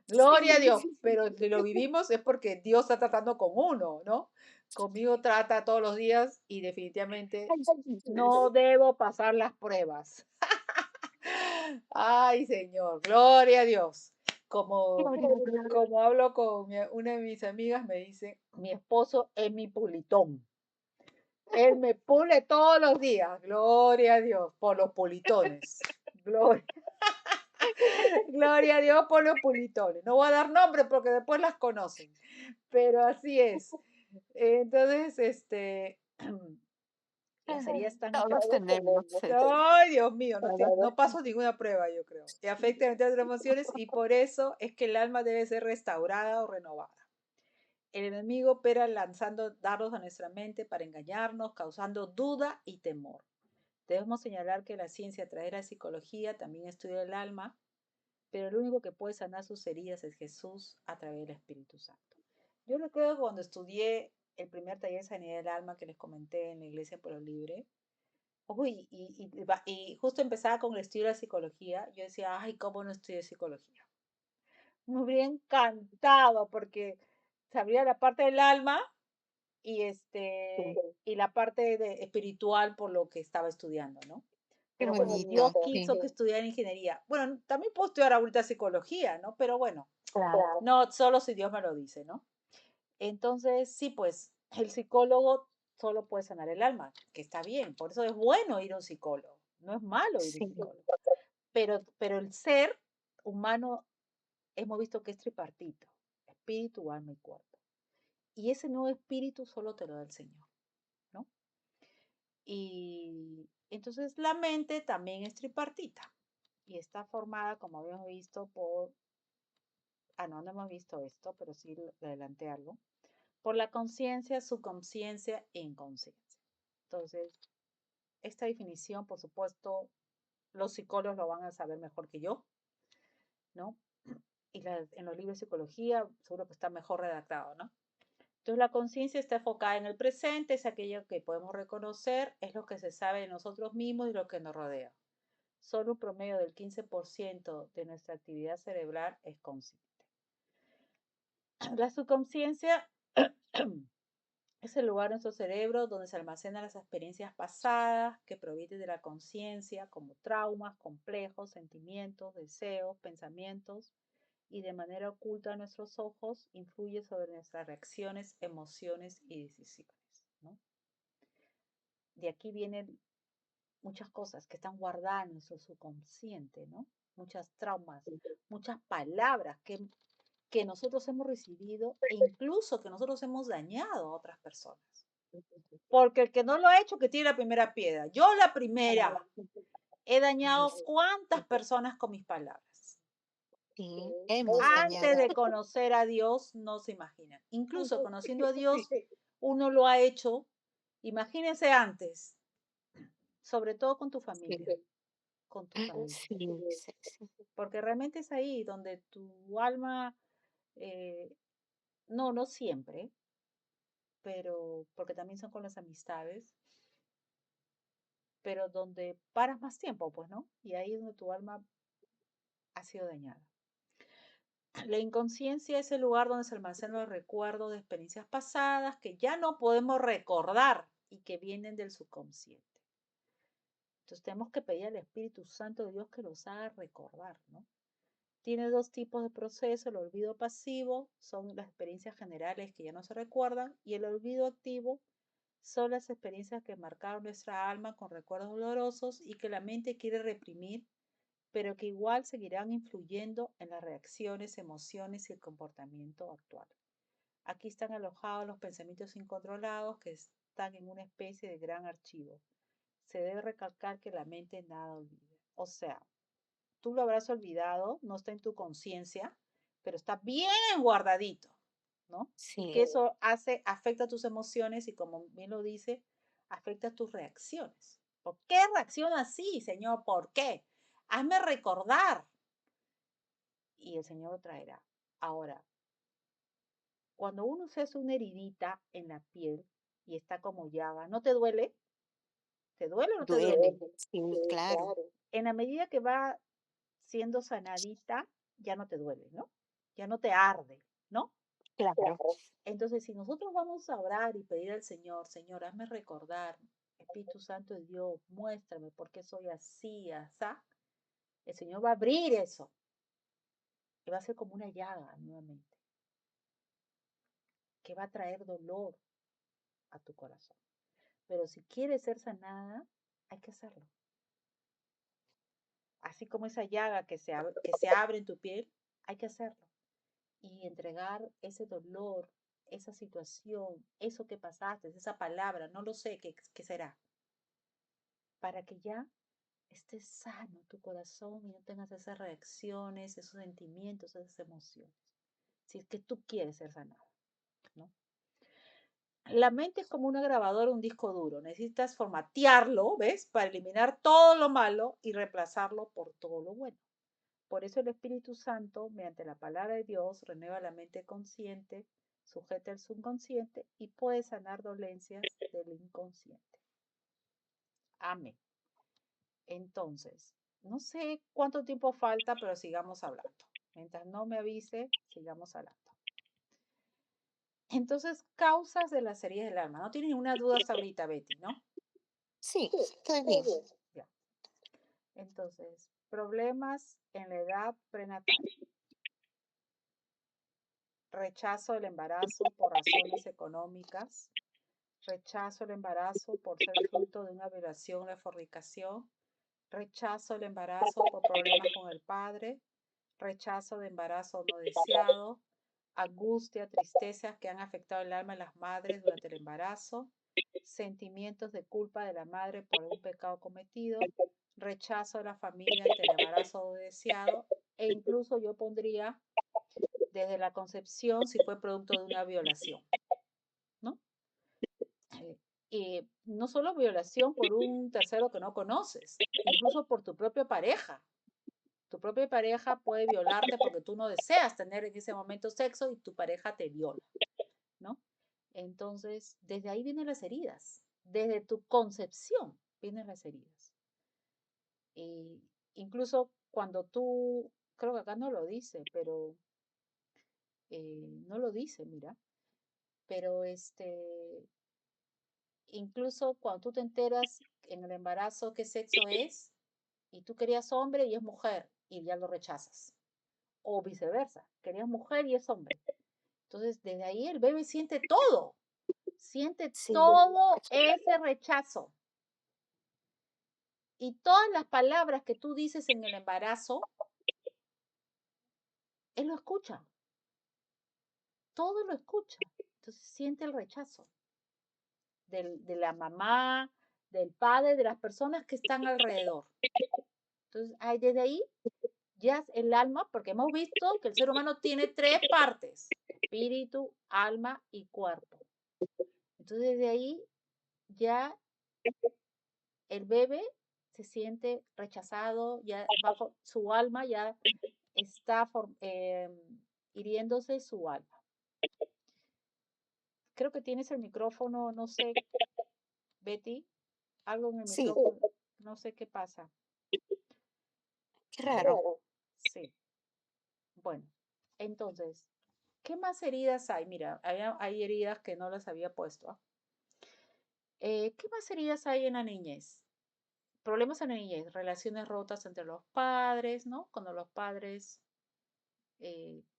Gloria a Dios, pero si lo vivimos es porque Dios está tratando con uno, ¿no? Conmigo trata todos los días y definitivamente Ay, no debo pasar las pruebas. Ay, Señor, gloria a Dios. Como, gloria a Dios. como hablo con una de mis amigas, me dice, mi esposo es mi pulitón. Él me pule todos los días. Gloria a Dios por los pulitones. Gloria, gloria a Dios por los pulitones. No voy a dar nombres porque después las conocen, pero así es. Entonces, las heridas están Todos tenemos eso. Ay, Dios mío, Todos. no paso ninguna prueba, yo creo. Y afecta entre otras emociones y por eso es que el alma debe ser restaurada o renovada. El enemigo opera lanzando dardos a nuestra mente para engañarnos, causando duda y temor. Debemos señalar que la ciencia, a través de la psicología, también estudia el alma, pero el único que puede sanar sus heridas es Jesús a través del Espíritu Santo. Yo recuerdo cuando estudié el primer taller de sanidad del alma que les comenté en la Iglesia Pueblo Libre. Uy, y justo empezaba con el estudio de la psicología. Yo decía, ay, ¿cómo no estudié psicología? Me hubiera encantado porque sabría la parte del alma y, Sí, y la parte espiritual por lo que estaba estudiando, ¿no? qué Pero bueno, bonito, Dios sí, quiso que estudiara ingeniería. Bueno, también puedo estudiar ahorita psicología, ¿no? Pero bueno, claro, no solo si Dios me lo dice, ¿no? Entonces, sí, pues el psicólogo solo puede sanar el alma, que está bien, por eso es bueno ir a un psicólogo, no es malo ir a un sí, psicólogo, pero el ser humano hemos visto que es tripartito, espíritu, alma y cuerpo. Y ese nuevo espíritu solo te lo da el Señor, ¿no? Y entonces la mente también es tripartita y está formada, como habíamos visto, no hemos visto esto, pero sí le adelanté algo, por la conciencia, subconsciencia e inconsciencia. Entonces, esta definición, por supuesto, los psicólogos lo van a saber mejor que yo, ¿no? Y en los libros de psicología seguro que está mejor redactado, ¿no? Entonces, la conciencia está enfocada en el presente, es aquello que podemos reconocer, es lo que se sabe de nosotros mismos y lo que nos rodea. Solo un promedio del 15% de nuestra actividad cerebral es consciente. La subconsciencia es el lugar en nuestro cerebro donde se almacenan las experiencias pasadas que provienen de la conciencia, como traumas, complejos, sentimientos, deseos, pensamientos, y de manera oculta a nuestros ojos influye sobre nuestras reacciones, emociones y decisiones, ¿no? De aquí vienen muchas cosas que están guardadas en nuestro subconsciente, ¿no? Muchas traumas, muchas palabras que nosotros hemos recibido e incluso que nosotros hemos dañado a otras personas. Porque el que no lo ha hecho, que tire la primera piedra. Yo la primera. He dañado cuántas personas con mis palabras. sí, hemos Antes dañado. de conocer a Dios, no se imaginan. Incluso conociendo a Dios, uno lo ha hecho. Imagínense antes, sobre todo con tu Sí, familia, con tu familia. sí, sí, sí, Porque realmente es ahí donde tu alma, eh, no siempre, pero porque también son con las amistades, pero donde paras más tiempo, pues, ¿no? Y ahí es donde tu alma ha sido dañada. La inconsciencia es el lugar donde se almacenan los recuerdos de experiencias pasadas que ya no podemos recordar y que vienen del subconsciente. Entonces tenemos que pedir al Espíritu Santo de Dios que nos haga recordar, ¿no? Tiene dos tipos de proceso, el olvido pasivo son las experiencias generales que ya no se recuerdan y el olvido activo son las experiencias que marcaron nuestra alma con recuerdos dolorosos y que la mente quiere reprimir, pero que igual seguirán influyendo en las reacciones, emociones y el comportamiento actual. Aquí están alojados los pensamientos incontrolados que están en una especie de gran archivo. Se debe recalcar que la mente nada olvida. O sea, tú lo habrás olvidado, no está en tu conciencia, pero está bien guardadito, ¿no? Y que sí, eso afecta tus emociones y como bien lo dice, afecta tus reacciones. ¿Por qué reacciona así, Señor? ¿Por qué? Hazme recordar y el Señor lo traerá. Ahora, cuando uno se hace una heridita en la piel y está como llaga, ¿no te duele? ¿Te duele o no te duele? duele, sí, claro, En la medida que va siendo sanadita, ya no te duele, ¿no? Ya no te arde, ¿no? claro, Entonces, si nosotros vamos a orar y pedir al Señor, Señor, hazme recordar, Espíritu Santo de Dios, muéstrame por qué soy así, asá, el Señor va a abrir eso y va a ser como una llaga nuevamente, que va a traer dolor a tu corazón. Pero si quieres ser sanada, hay que hacerlo. Así como esa llaga que se abre en tu piel, hay que hacerlo. Y entregar ese dolor, esa situación, eso que pasaste, esa palabra, no lo sé qué será, para que ya estés sano tu corazón y no tengas esas reacciones, esos sentimientos, esas emociones. Si es que tú quieres ser sanado, ¿no? La mente es como una grabadora, un disco duro. Necesitas formatearlo, ¿ves? Para eliminar todo lo malo y reemplazarlo por todo lo bueno. Por eso el Espíritu Santo, mediante la palabra de Dios, renueva la mente consciente, sujeta el subconsciente y puede sanar dolencias del inconsciente. Amén. Entonces, no sé cuánto tiempo falta, pero sigamos hablando. Mientras no me avise, sigamos hablando. Entonces, causas de las heridas del alma. No tienes ninguna duda hasta ahorita, Betty, ¿no? Sí, estoy Muy bien. bien. Ya. Entonces, problemas en la edad prenatal. Rechazo del embarazo por razones económicas. Rechazo del embarazo por ser fruto de una violación o de fornicación. Rechazo del embarazo por problemas con el padre. Rechazo de embarazo no deseado. Angustia, tristeza que han afectado el alma de las madres durante el embarazo. Sentimientos de culpa de la madre por un pecado cometido. Rechazo de la familia ante el embarazo no deseado. E incluso yo pondría desde la concepción si fue producto de una violación, ¿no? Y no solo violación por un tercero que no conoces, incluso por tu propia pareja. Tu propia pareja puede violarte porque tú no deseas tener en ese momento sexo y tu pareja te viola, ¿no? Entonces, desde ahí vienen las heridas. Desde tu concepción vienen las heridas. Y incluso cuando tú, creo que acá no lo dice, pero no lo dice, mira, pero incluso cuando tú te enteras en el embarazo qué sexo es y tú querías hombre y es mujer y ya lo rechazas. O viceversa, querías mujer y es hombre. Entonces, desde ahí el bebé siente Sí, todo ese rechazo. Y todas las palabras que tú dices en el embarazo, él lo escucha, todo lo escucha. Entonces siente el rechazo de la mamá, del padre, de las personas que están alrededor. Entonces, desde ahí ya el alma, porque hemos visto que el ser humano tiene tres partes, espíritu, alma y cuerpo. Entonces, desde ahí ya el bebé se siente rechazado, ya su alma ya está hiriéndose su alma. Creo que tienes el micrófono, no sé, Betty, algo en el sí, micrófono, no sé qué pasa. qué raro. Sí, bueno, entonces, ¿qué más heridas hay? Mira, hay heridas que no las había puesto. ¿Qué más heridas hay en la niñez? Problemas en la niñez, relaciones rotas entre los padres, ¿no? Cuando los padres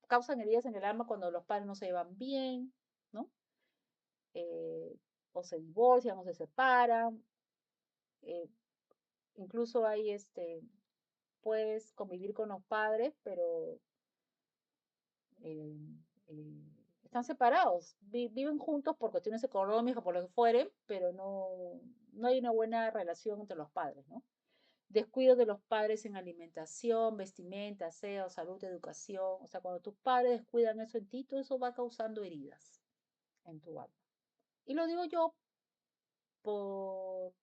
causan heridas en el alma cuando los padres no se llevan bien, ¿no? Eh, o se divorcian o se separan. eh, Incluso hay puedes convivir con los padres, pero eh, eh, están separados, viven juntos por cuestiones económicas, por lo que fuere, pero no hay una buena relación entre los padres, ¿no? Descuido de los padres en alimentación, vestimenta, aseo, salud, educación. O sea, cuando tus padres descuidan eso en ti, todo eso va causando heridas en tu alma. Y lo digo yo por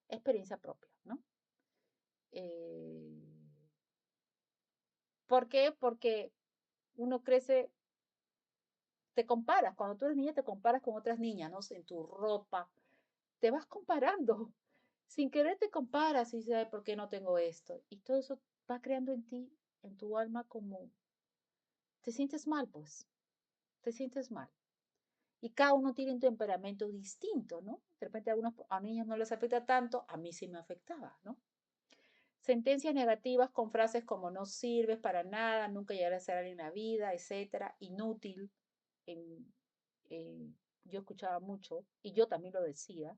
experiencia propia, ¿no? Eh, ¿Por qué? Porque uno crece, te comparas, cuando tú eres niña te comparas con otras niñas, ¿no? En tu ropa, te vas comparando, sin querer te comparas y dices, "Ay, ¿por qué no tengo esto?" Y todo eso va creando en ti, en tu alma, como, te sientes mal, pues, te sientes mal. Y cada uno tiene un temperamento distinto, ¿no? De repente a niños no les afecta tanto, a mí sí me afectaba, ¿no? Sentencias negativas con frases como no sirves para nada, nunca llegarás a ser alguien en la vida, etcétera, inútil. En- yo escuchaba mucho, y yo también lo decía,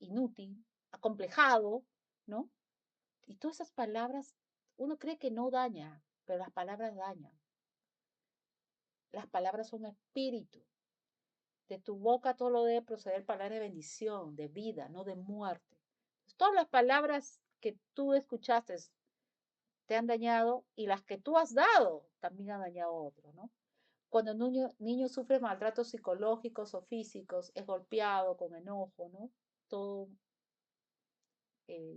inútil, acomplejado, ¿no? Y todas esas palabras, uno cree que no daña, pero las palabras dañan. Las palabras son espíritu. De tu boca todo lo debe proceder palabras de bendición, de vida, no de muerte. Todas las palabras que tú escuchaste te han dañado y las que tú has dado también han dañado a otros, ¿no? Cuando un niño sufre maltratos psicológicos o físicos, es golpeado con enojo, ¿no? Todo,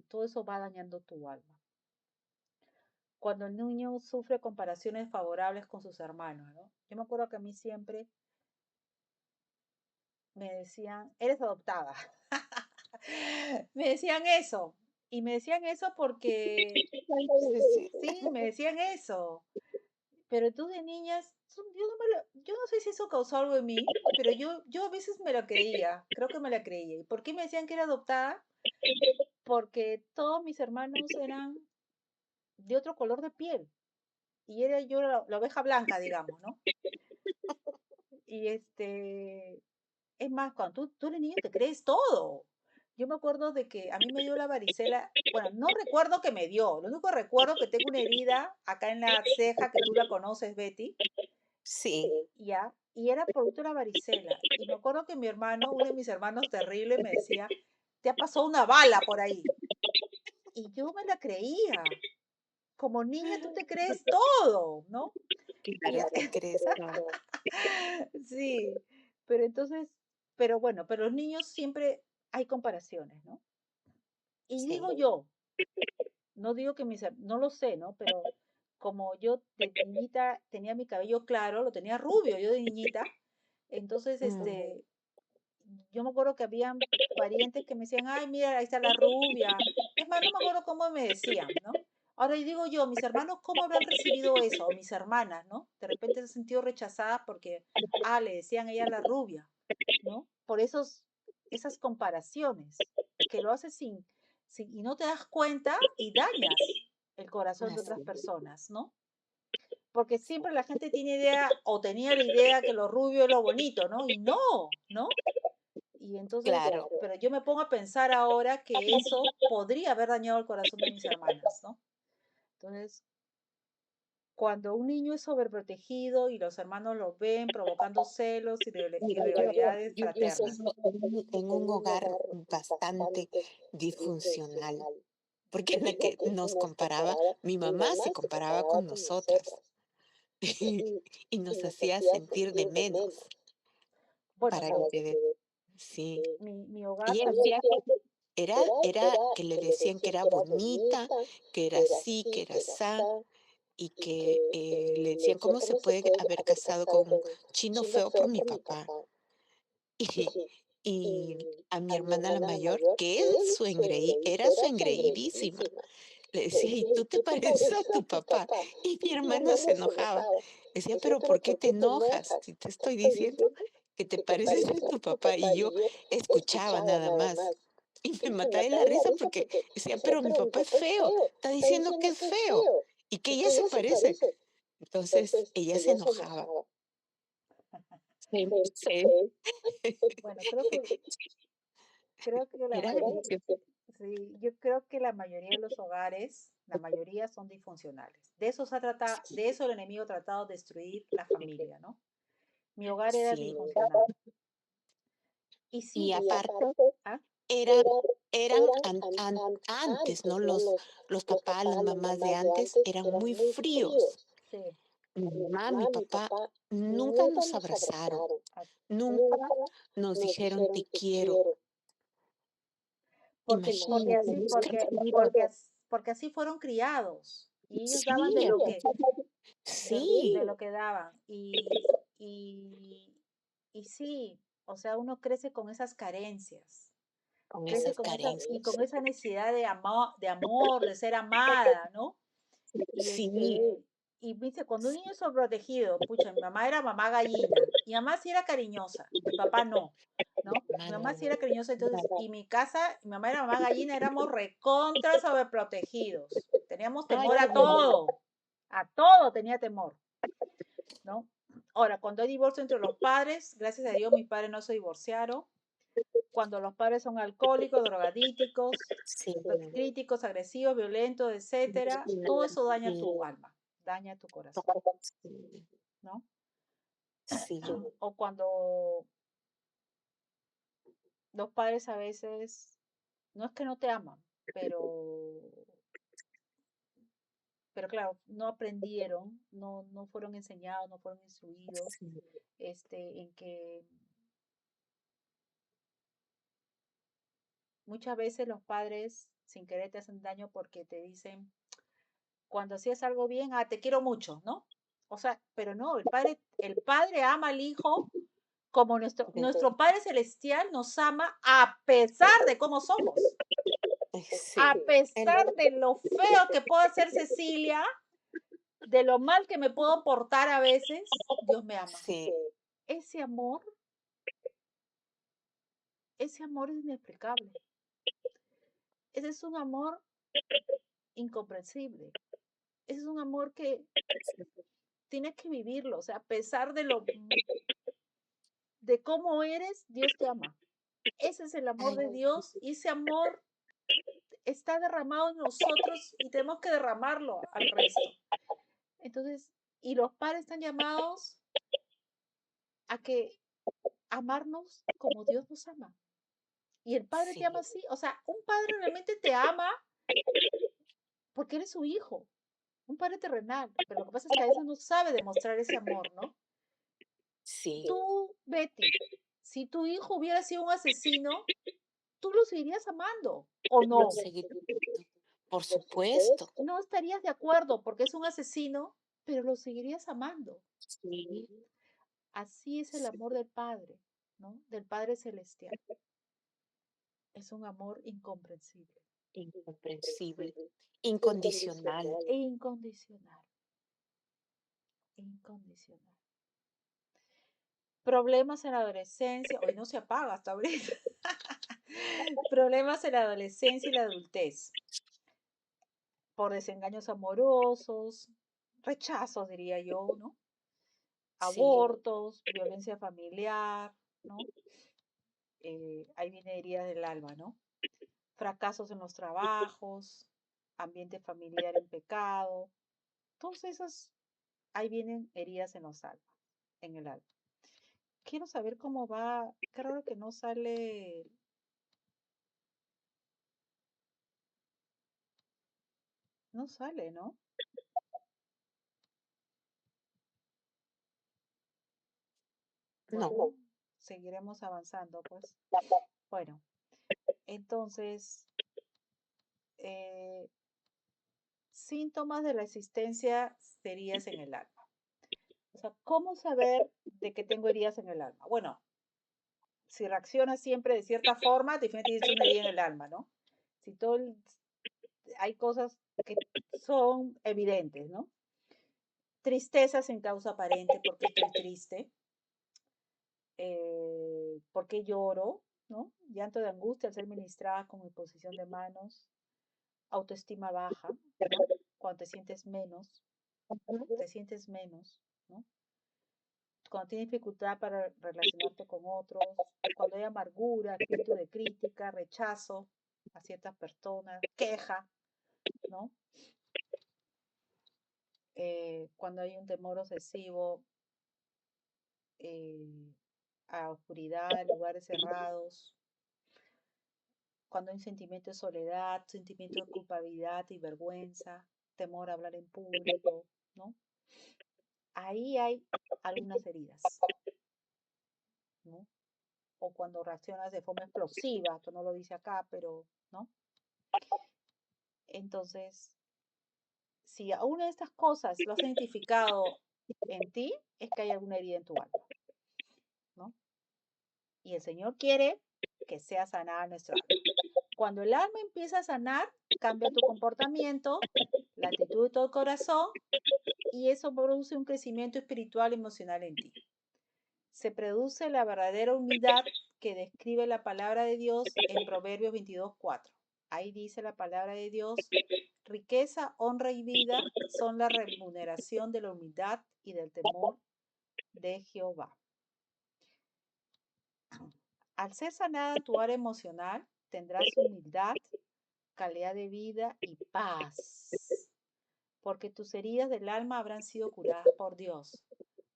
todo eso va dañando tu alma. Cuando el niño sufre comparaciones favorables con sus hermanos, ¿no? Yo me acuerdo que a mí siempre me decían, eres adoptada. Me decían eso. Y me decían eso porque, Ay, pobrecita. sí, me decían eso. Pero tú de niñas, yo no sé si eso causó algo en mí, pero yo a veces me lo creía, creo que me la creía. ¿Y por qué me decían que era adoptada? Porque todos mis hermanos eran de otro color de piel y era yo la oveja blanca, digamos, ¿no? Y es más, cuando tú eres niño te crees todo. Yo me acuerdo de que a mí me dio la varicela, bueno, no recuerdo que me dio, lo único que recuerdo que tengo una herida acá en la ceja que tú la conoces, Betty, Sí. ya, y era producto de la varicela. Y me acuerdo que mi hermano, uno de mis hermanos terrible, me decía, te ha pasado una bala por ahí. Y yo me la creía. Como niña tú te crees todo, ¿no? Y Claro, a- te crees todo. sí, pero entonces, pero bueno, pero los niños siempre hay comparaciones, ¿no? Y Sí. digo yo, no digo que no lo sé, ¿no? Pero como yo de niñita tenía mi cabello claro, lo tenía rubio yo de niñita, entonces, Mm, yo me acuerdo que habían parientes que me decían, ay, mira, ahí está la rubia. Es más, no me acuerdo cómo me decían, ¿no? Ahora, y digo yo, mis hermanos, ¿cómo habrán recibido eso? O mis hermanas, ¿no? De repente se han sentido rechazadas porque, le decían a ella la rubia, ¿no? Por esas comparaciones, que lo haces y no te das cuenta y dañas el corazón de otras así. personas, ¿no? Porque siempre la gente tiene idea o tenía la idea que lo rubio es lo bonito, ¿no? Y no, ¿no? Y entonces, Claro. pero yo me pongo a pensar ahora que eso podría haber dañado el corazón de mis hermanas, ¿no? Entonces, cuando un niño es sobreprotegido y los hermanos lo ven provocando celos y Mira, rivalidades yo crecí fraternas. en un hogar bastante disfuncional, porque en la que nos comparaba, mi mamá se comparaba con nosotras y nos hacía sentir de menos Bueno, para que, sí. mi hogar Ella también, decía que era que le decían que era bonita, que era así, que era asá, y que le decían, ¿cómo se puede haber casado con un chino feo por mi papá? Y, y a mi hermana la mayor, que es era su engreidísima, le decía, ¿y tú te pareces a tu papá? Y mi hermana se enojaba. Decía, pero ¿por qué te enojas? Si te estoy diciendo que te pareces a tu papá. Y yo escuchaba nada más. Y me mataba de la risa porque decía, pero mi papá es feo, está diciendo que es feo y que ella se parece. Entonces ella se enojaba. Sí, sí. bueno, creo que la Era mayoría, gracioso. sí, yo creo que la mayoría de los hogares, la mayoría son disfuncionales. De eso el enemigo ha tratado de destruir la familia, ¿no? Mi hogar era Sí. disfuncional. Y Y sigue. aparte, ¿Ah? era, eran antes, ¿no? Los papás, las mamás de antes eran muy fríos. Sí. Mi mamá, mi papá nunca nos abrazaron, Ah, nunca nos dijeron te quiero. Imagínate, nos castigaron. porque así fueron criados. Y ellos daban Sí, de sí, lo que daban. Y, y sí, o sea, uno crece con esas carencias. con Crece esas con carencias. esa necesidad de ser amada, ¿no? Y Sí, y dice, cuando un niño es sobreprotegido, pucha, mi mamá era mamá gallina, mi mamá sí era cariñosa, mi papá no, ¿no? Mi mamá sí mano, era cariñosa, entonces, y mi casa, mi mamá era mamá gallina, éramos recontra sobreprotegidos, teníamos ay, temor qué bonito. a todo tenía temor, ¿no? Ahora, cuando hay divorcio entre los padres, gracias a Dios mis padres no se divorciaron, cuando los padres son alcohólicos, drogadíticos, Sí, críticos, agresivos, violentos, etcétera, todo eso daña sí, tu alma, daña tu corazón, sí, ¿no? sí, O cuando los padres a veces, no es que no te aman, pero, pero claro, no aprendieron, no fueron enseñados, no fueron instruidos, sí, en que muchas veces los padres sin querer te hacen daño porque te dicen, cuando hacías algo bien, te quiero mucho, ¿no? O sea, pero no, el padre ama al hijo como nuestro Padre Celestial nos ama a pesar de cómo somos, a Sí, él, pesar de lo feo que pueda ser Cecilia, de lo mal que me puedo portar a veces, Dios me ama. sí, Ese amor, ese amor es inexplicable. Ese es un amor incomprensible. Ese es un amor que tienes que vivirlo. O sea, a pesar de cómo eres, Dios te ama. Ese es el amor ay, de Dios y ese amor está derramado en nosotros y tenemos que derramarlo al resto. Entonces, y los padres están llamados a que amarnos como Dios nos ama. Y el padre te ama sí, así. O sea, un padre realmente te ama porque eres su hijo, un padre terrenal. Pero lo que pasa es que a veces no sabe demostrar ese amor, ¿no? sí, Tú, Betty, si tu hijo hubiera sido un asesino, tú lo seguirías amando, ¿o lo no? seguiré amando. Por supuesto, No estarías de acuerdo porque es un asesino, pero lo seguirías amando. sí, Así es el sí, amor del Padre, ¿no? Del Padre Celestial. Es un amor incomprensible. incomprensible, incondicional. E incondicional. Incondicional. Problemas en la adolescencia. Hoy no se apaga hasta ahorita. Problemas en la adolescencia y la adultez. Por desengaños amorosos, rechazos, diría yo, ¿no? Sí, Abortos, violencia familiar, ¿no? Ahí viene heridas del alma, ¿no? Fracasos en los trabajos, ambiente familiar en pecado, todos esos, ahí vienen heridas en los almas, en el alma. Quiero saber cómo va, qué raro que no sale, ¿no? no, Bueno, seguiremos avanzando, pues. Bueno, entonces, eh, síntomas de la existencia de heridas en el alma. O sea, ¿cómo saber de que tengo heridas en el alma? Bueno, si reaccionas siempre de cierta forma, definitivamente es una herida en el alma, ¿no? Si hay cosas que son evidentes, ¿no? Tristeza sin causa aparente, porque estoy triste, porque lloro, ¿no? Llanto de angustia al ser ministrada con imposición de manos, autoestima baja, ¿no? Cuando te sientes menos, ¿no? Cuando tienes dificultad para relacionarte con otros, cuando hay amargura, espíritu de crítica, rechazo a ciertas personas, queja, ¿no? Cuando hay un temor obsesivo eh, a oscuridad, lugares cerrados, cuando hay un sentimiento de soledad, sentimiento de culpabilidad y vergüenza, temor a hablar en público, ¿no? Ahí hay algunas heridas, ¿no? O cuando reaccionas de forma explosiva, que no lo dice acá, pero, ¿no? Entonces, si a una de estas cosas lo has identificado en ti, es que hay alguna herida en tu alma, ¿no? Y el Señor quiere que sea sanada nuestra alma. Cuando el alma empieza a sanar, cambia tu comportamiento, la actitud de todo corazón y eso produce un crecimiento espiritual y emocional en ti. Se produce la verdadera unidad que describe la palabra de Dios en Proverbios 22:4. Ahí dice la palabra de Dios, riqueza, honra y vida son la remuneración de la humildad y del temor de Jehová. Al ser sanada tu área emocional, tendrás humildad, calidad de vida y paz, porque tus heridas del alma habrán sido curadas por Dios.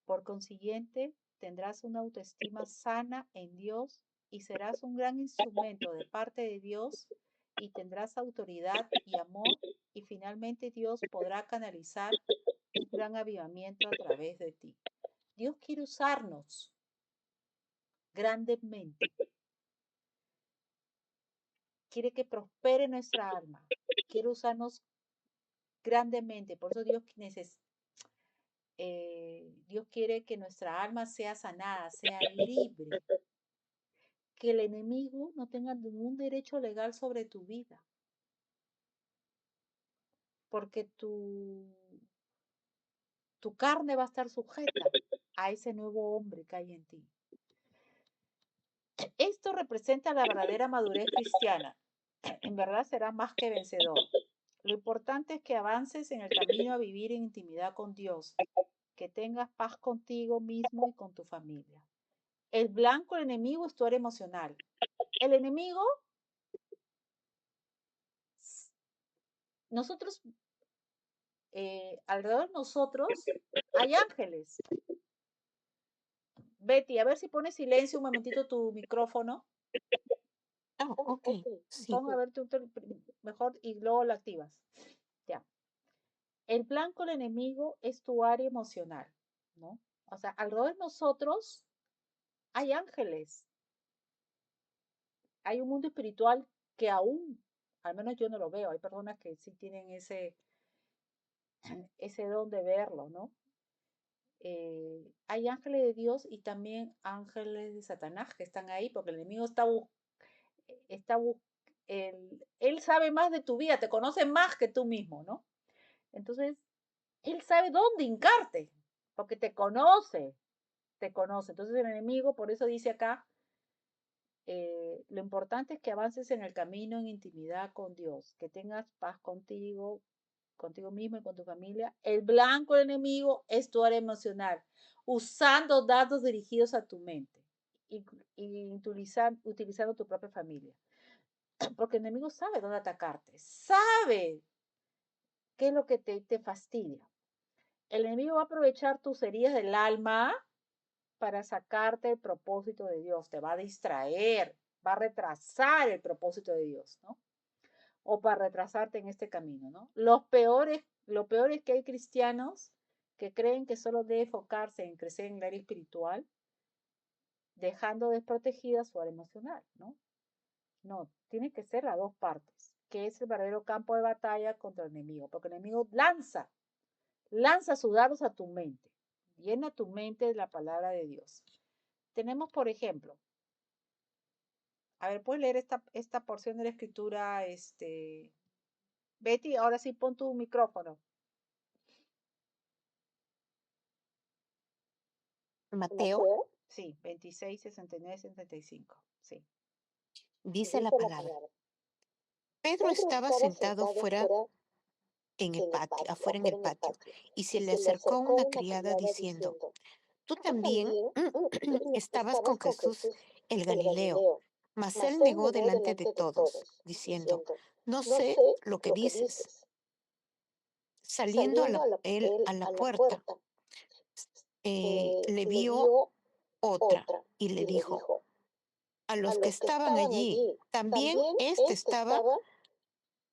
Por consiguiente, tendrás una autoestima sana en Dios y serás un gran instrumento de parte de Dios y tendrás autoridad y amor y finalmente Dios podrá canalizar un gran avivamiento a través de ti. Dios quiere usarnos grandemente, quiere que prospere nuestra alma, quiere usarnos grandemente, por eso Dios Dios quiere que nuestra alma sea sanada, sea libre, que el enemigo no tenga ningún derecho legal sobre tu vida, porque tu carne va a estar sujeta a ese nuevo hombre que hay en ti. Esto representa la verdadera madurez cristiana. En verdad serás más que vencedor. Lo importante es que avances en el camino a vivir en intimidad con Dios, que tengas paz contigo mismo y con tu familia. El blanco, el enemigo, es tu área emocional. El enemigo, nosotros, alrededor de nosotros hay ángeles. Betty, a ver si pones silencio un momentito tu micrófono. Ah, ok, sí. Pon a ver mejor y luego lo activas. Ya. El blanco, el enemigo, es tu área emocional, ¿no? O sea, alrededor de nosotros hay ángeles, hay un mundo espiritual que aún, al menos yo no lo veo, hay personas que sí tienen ese don de verlo, ¿no? Hay ángeles de Dios y también ángeles de Satanás que están ahí porque el enemigo está él sabe más de tu vida, te conoce más que tú mismo, ¿no? Entonces, él sabe dónde hincarte, porque te conoce, te conoce. Entonces el enemigo, por eso dice acá, lo importante es que avances en el camino en intimidad con Dios, que tengas paz contigo, contigo mismo y con tu familia. El blanco, el enemigo, es tu área emocional, usando datos dirigidos a tu mente y utilizando tu propia familia. Porque el enemigo sabe dónde atacarte, sabe qué es lo que te fastidia. El enemigo va a aprovechar tus heridas del alma para sacarte el propósito de Dios, te va a distraer, va a retrasar el propósito de Dios, ¿no? O para retrasarte en este camino, ¿no? Lo peor es que hay cristianos que creen que solo debe enfocarse en crecer en el área espiritual, dejando desprotegida su área emocional, ¿no? No, tiene que ser las dos partes, que es el verdadero campo de batalla contra el enemigo, porque el enemigo lanza sus dardos a tu mente, llena tu mente de la palabra de Dios. Tenemos, por ejemplo, a ver, ¿puedes leer esta porción de la escritura, Betty? Ahora sí, pon tu micrófono. Mateo, Sí, 26, 69, 75. Sí. dice la palabra. Pedro estaba sentado afuera en el patio, y se le acercó una criada diciendo, tú también estabas con Jesús el Galileo. Mas él negó delante de todos, diciendo, no sé lo que dices. Saliendo él a la puerta, le vio otra y le dijo a los que estaban allí, también éste estaba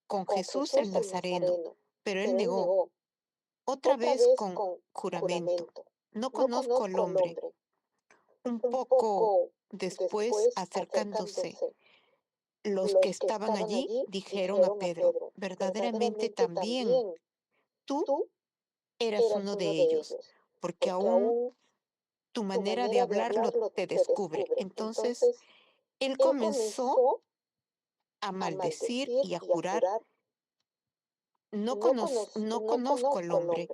con Jesús el Nazareno. Pero él negó otra vez con juramento, no conozco al hombre. Un poco después, acercándose, los que estaban allí dijeron a Pedro, verdaderamente también tú eras uno de ellos, porque aún tu manera de hablarlo te descubre. Entonces él comenzó a maldecir y a jurar, no conozco al hombre.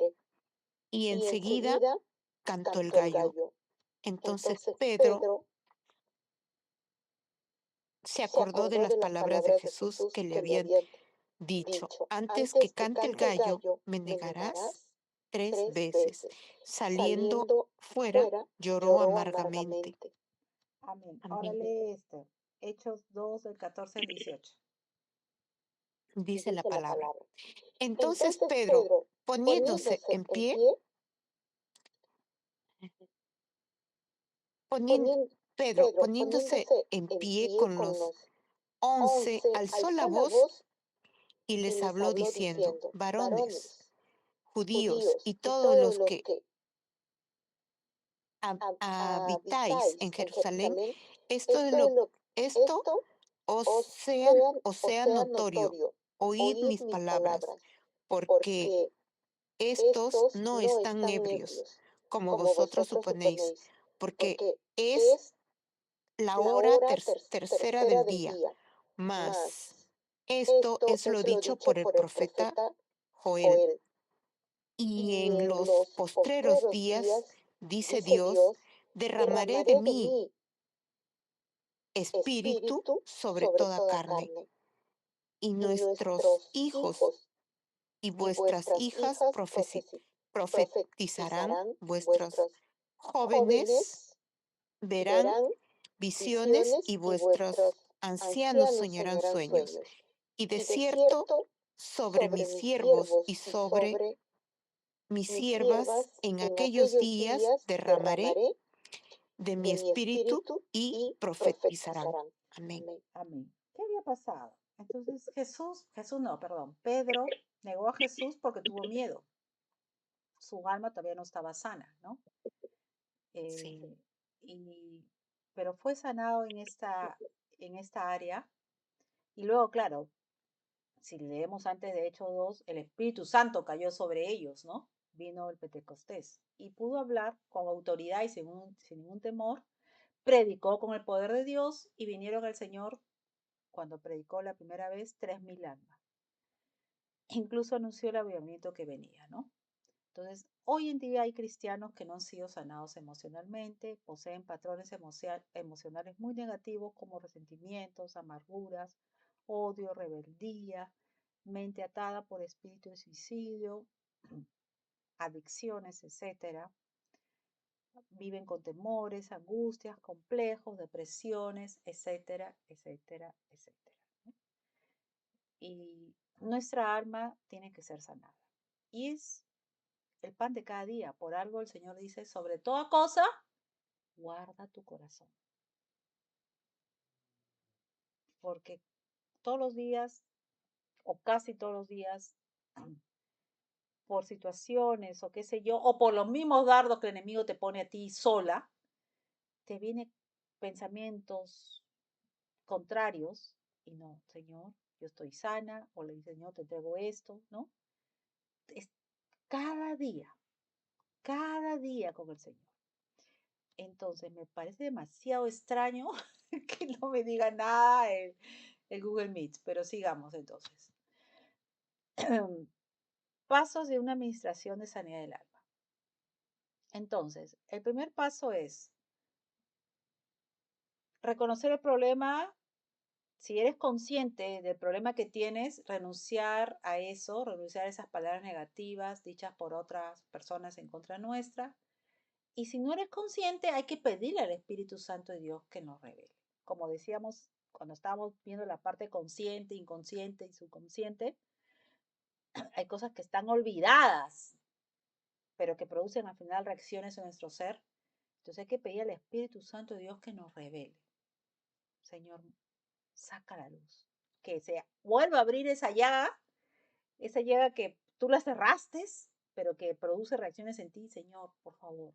Y enseguida cantó el gallo. Entonces Pedro se acordó de las palabras de Jesús que le habían dicho, antes que cante el gallo, me negarás 3 veces. Saliendo fuera, lloró amargamente. Amén. Ahora Amén. lee Hechos 2, del 14 al 18. Dice la palabra. Entonces Pedro, poniéndose en pie, poniéndose en pie con los 11, alzó la voz y les habló diciendo, varones, judíos y todos los que habitáis en Jerusalén, esto os sea notorio, oíd mis palabras, porque estos no están ebrios, como vosotros suponéis, porque es la hora tercera del día. Mas esto es lo dicho por el profeta Joel. Y en los postreros días, dice Dios, derramaré de mi espíritu sobre toda carne, y nuestros hijos y vuestras hijas profetizarán, vuestros jóvenes verán visiones y vuestros ancianos soñarán sueños. Y de cierto, sobre mis siervos y sobre mis siervas en aquellos días derramaré de mi espíritu y profetizarán. Amén. Amén. ¿Qué había pasado? Entonces Jesús no, perdón, Pedro negó a Jesús porque tuvo miedo. Su alma todavía no estaba sana, ¿no? Sí, Eh, pero fue sanado en esta área. Y luego, claro, si leemos antes de Hechos 2, el Espíritu Santo cayó sobre ellos, ¿no? Vino el Pentecostés y pudo hablar con autoridad y sin ningún temor. Predicó con el poder de Dios y vinieron al Señor cuando predicó la primera vez 3.000 almas. Incluso anunció el avivamiento que venía, ¿no? Entonces, hoy en día hay cristianos que no han sido sanados emocionalmente, poseen patrones emocionales muy negativos como resentimientos, amarguras, odio, rebeldía, mente atada por espíritu de suicidio, adicciones, etcétera. Viven con temores, angustias, complejos, depresiones, etcétera, etcétera, etcétera. Y nuestra alma tiene que ser sanada. Y es el pan de cada día. Por algo el Señor dice, sobre toda cosa, guarda tu corazón. Porque todos los días, o casi todos los días, por situaciones o qué sé yo, o por los mismos dardos que el enemigo te pone a ti sola, te vienen pensamientos contrarios y no, Señor, yo estoy sana, o le dice, Señor, te entrego esto, ¿no? Es cada día con el Señor. Entonces me parece demasiado extraño que no me diga nada el Google Meet, pero sigamos entonces. Pasos de una administración de sanidad del alma. Entonces, el primer paso es reconocer el problema. Si eres consciente del problema que tienes, renunciar a eso, renunciar a esas palabras negativas dichas por otras personas en contra nuestra. Y si no eres consciente, hay que pedirle al Espíritu Santo de Dios que nos revele. Como decíamos cuando estábamos viendo la parte consciente, inconsciente y subconsciente, hay cosas que están olvidadas, pero que producen al final reacciones en nuestro ser. Entonces hay que pedir al Espíritu Santo de Dios que nos revele. Señor, saca la luz. Que se vuelva a abrir esa llaga que tú la cerraste, pero que produce reacciones en ti. Señor, por favor,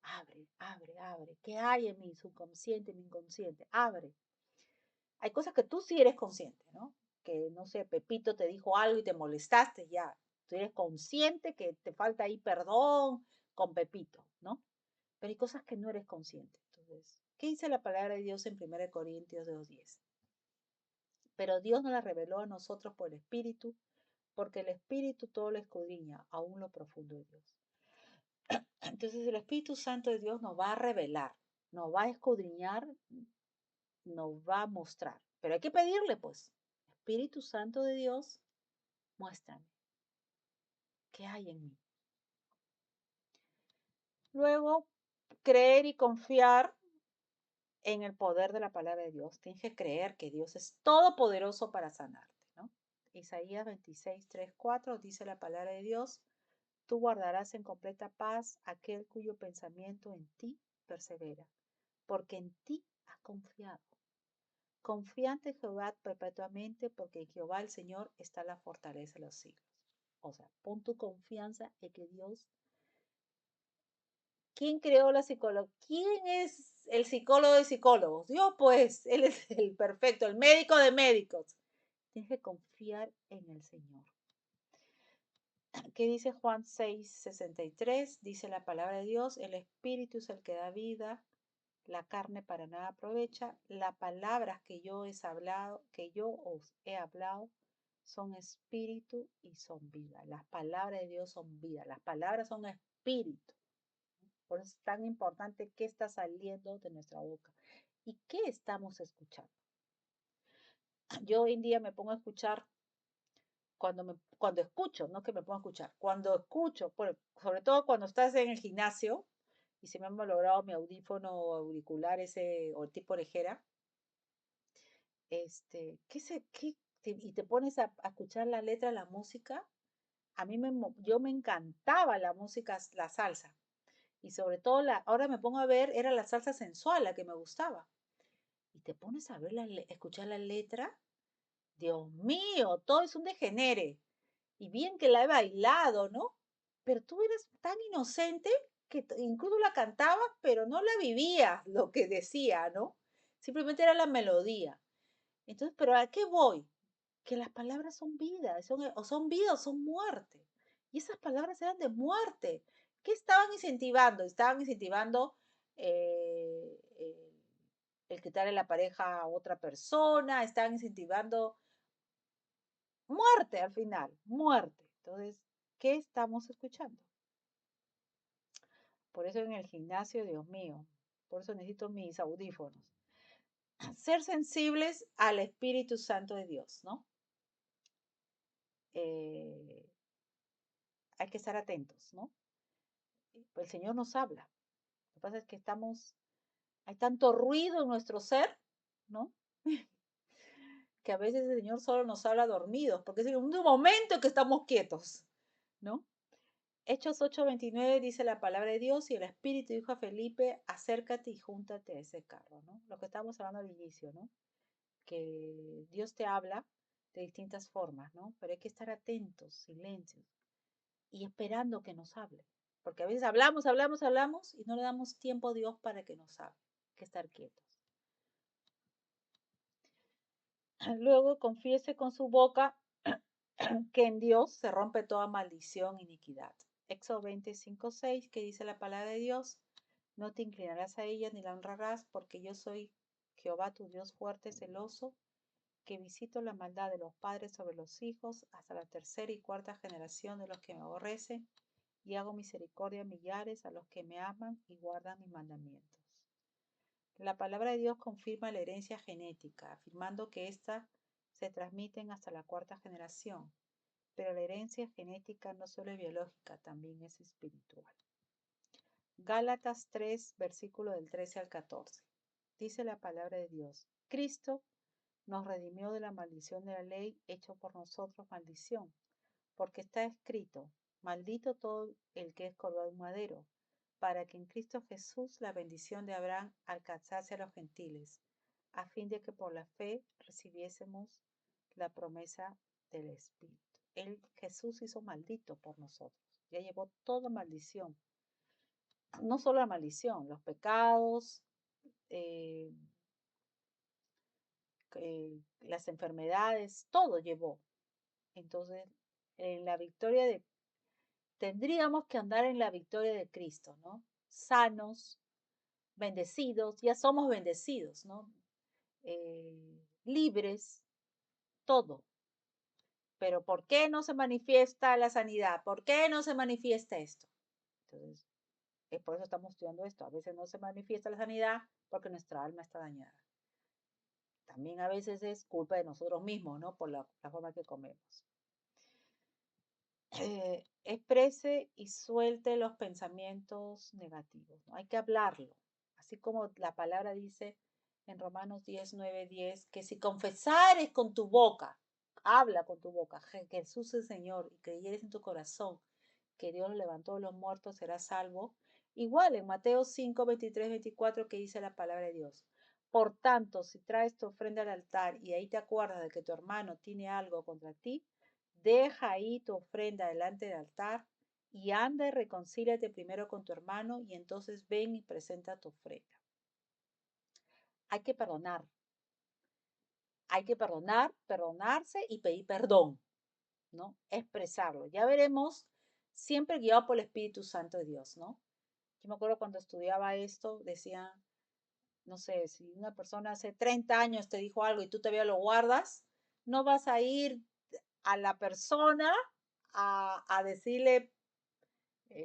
abre, abre, abre. ¿Qué hay en mi subconsciente, en mi inconsciente? Abre. Hay cosas que tú sí eres consciente, ¿no? Que, no sé, Pepito te dijo algo y te molestaste, ya. Tú eres consciente que te falta ahí perdón con Pepito, ¿no? Pero hay cosas que no eres consciente. Entonces, ¿qué dice la palabra de Dios en 1 Corintios 2:10? Pero Dios nos la reveló a nosotros por el Espíritu, porque el Espíritu todo lo escudriña, aún lo profundo de Dios. Entonces el Espíritu Santo de Dios nos va a revelar, nos va a escudriñar, nos va a mostrar. Pero hay que pedirle, pues, Espíritu Santo de Dios, muéstrame qué hay en mí. Luego, creer y confiar en el poder de la palabra de Dios. Tienes que creer que Dios es todopoderoso para sanarte, ¿no? Isaías 26:3-4 dice la palabra de Dios: tú guardarás en completa paz aquel cuyo pensamiento en ti persevera, porque en ti ha confiado. Confiante en Jehová perpetuamente, porque en Jehová el Señor está la fortaleza de los siglos. O sea, pon tu confianza en que Dios. ¿Quién creó la psicología? ¿Quién es el psicólogo de psicólogos? Dios, pues, Él es el perfecto, el médico de médicos. Tienes que confiar en el Señor. ¿Qué dice Juan 6:63? Dice la palabra de Dios, el espíritu es el que da vida, la carne para nada aprovecha. Las palabras que yo os he hablado, son espíritu y son vida. Las palabras de Dios son vida. Las palabras son espíritu. Por eso es tan importante qué está saliendo de nuestra boca y qué estamos escuchando. Yo hoy en día me pongo a escuchar cuando escucho, no que me pongo a escuchar, cuando escucho, sobre todo cuando estás en el gimnasio y se me ha malogrado mi audífono o auricular ese o tipo orejera, y te pones a escuchar la letra, la música, yo me encantaba la música, la salsa. Y sobre todo, ahora me pongo a ver, era la salsa sensual la que me gustaba. Y te pones a ver, escuchar la letra, Dios mío, todo es un degenere. Y bien que la he bailado, ¿no? Pero tú eres tan inocente que incluso la cantabas, pero no la vivías lo que decía, ¿no? Simplemente era la melodía. Entonces, ¿pero a qué voy? Que las palabras son vida, o son vida o son muerte. Y esas palabras eran de muerte. ¿Qué estaban incentivando? Estaban incentivando eh, eh, el quitarle la pareja a otra persona, estaban incentivando muerte al final, muerte. Entonces, ¿qué estamos escuchando? Por eso en el gimnasio, Dios mío, por eso necesito mis audífonos. Ser sensibles al Espíritu Santo de Dios, ¿no? Eh, hay que estar atentos, ¿no? El Señor nos habla. Lo que pasa es que hay tanto ruido en nuestro ser, ¿no? Que a veces el Señor solo nos habla dormidos, porque es en un momento que estamos quietos, ¿no? Hechos 8:29 dice la palabra de Dios y el Espíritu dijo a Felipe, acércate y júntate a ese carro, ¿no? Lo que estábamos hablando al inicio, ¿no? Que Dios te habla de distintas formas, ¿no? Pero hay que estar atentos, silencios y esperando que nos hable. Porque a veces hablamos, hablamos, hablamos y no le damos tiempo a Dios para que nos hable. Hay que estar quietos. Luego confiese con su boca que en Dios se rompe toda maldición e iniquidad. Éxodo 25:6, que dice la palabra de Dios, no te inclinarás a ella ni la honrarás, porque yo soy Jehová tu Dios fuerte, celoso, que visito la maldad de los padres sobre los hijos hasta la tercera y cuarta generación de los que me aborrecen, y hago misericordia a millares a los que me aman y guardan mis mandamientos. La palabra de Dios confirma la herencia genética, afirmando que ésta se transmiten hasta la cuarta generación, pero la herencia genética no solo es biológica, también es espiritual. Gálatas 3, versículo del 13 al 14. Dice la palabra de Dios, Cristo nos redimió de la maldición de la ley, hecho por nosotros maldición, porque está escrito, maldito todo el que es colgado en madero, para que en Cristo Jesús la bendición de Abraham alcanzase a los gentiles, a fin de que por la fe recibiésemos la promesa del Espíritu. Jesús hizo maldito por nosotros, ya llevó toda maldición, no solo la maldición, los pecados, eh, las enfermedades, todo llevó. Entonces, en la victoria tendríamos que andar en la victoria de Cristo, ¿no? Sanos, bendecidos, ya somos bendecidos, ¿no? Libres, todo. Pero ¿por qué no se manifiesta la sanidad? ¿Por qué no se manifiesta esto? Entonces, por eso estamos estudiando esto. A veces no se manifiesta la sanidad porque nuestra alma está dañada. También a veces es culpa de nosotros mismos, ¿no? Por la forma que comemos. Exprese y suelte los pensamientos negativos, ¿no? Hay que hablarlo. Así como la palabra dice en Romanos 10:9-10, que si confesares con tu boca, habla con tu boca, que Jesús es Señor, y creyeres en tu corazón que Dios lo levantó de los muertos, serás salvo. Igual en Mateo 5:23-24, que dice la palabra de Dios. Por tanto, si traes tu ofrenda al altar y ahí te acuerdas de que tu hermano tiene algo contra ti, deja ahí tu ofrenda delante del altar y anda y reconcíliate primero con tu hermano y entonces ven y presenta tu ofrenda. Hay que perdonar. Hay que perdonar, perdonarse y pedir perdón, ¿no? Expresarlo. Ya veremos, siempre guiado por el Espíritu Santo de Dios, ¿no? Yo me acuerdo cuando estudiaba esto, decía, no sé, si una persona hace 30 años te dijo algo y tú todavía lo guardas, no vas a ir a la persona a decirle,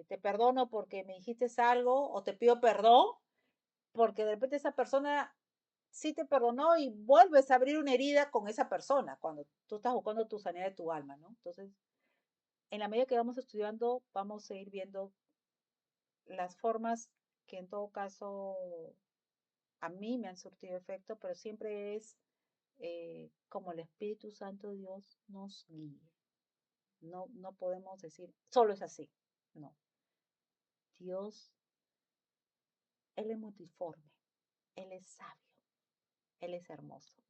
te perdono porque me dijiste algo o te pido perdón, porque de repente esa persona sí te perdonó y vuelves a abrir una herida con esa persona cuando tú estás buscando tu sanidad de tu alma, ¿no? Entonces, en la medida que vamos estudiando, vamos a ir viendo las formas que en todo caso a mí me han surtido efecto, pero siempre es como el Espíritu Santo de Dios nos guíe. No, no podemos decir, solo es así. No. Dios, Él es multiforme, Él es sabio, Él es hermoso.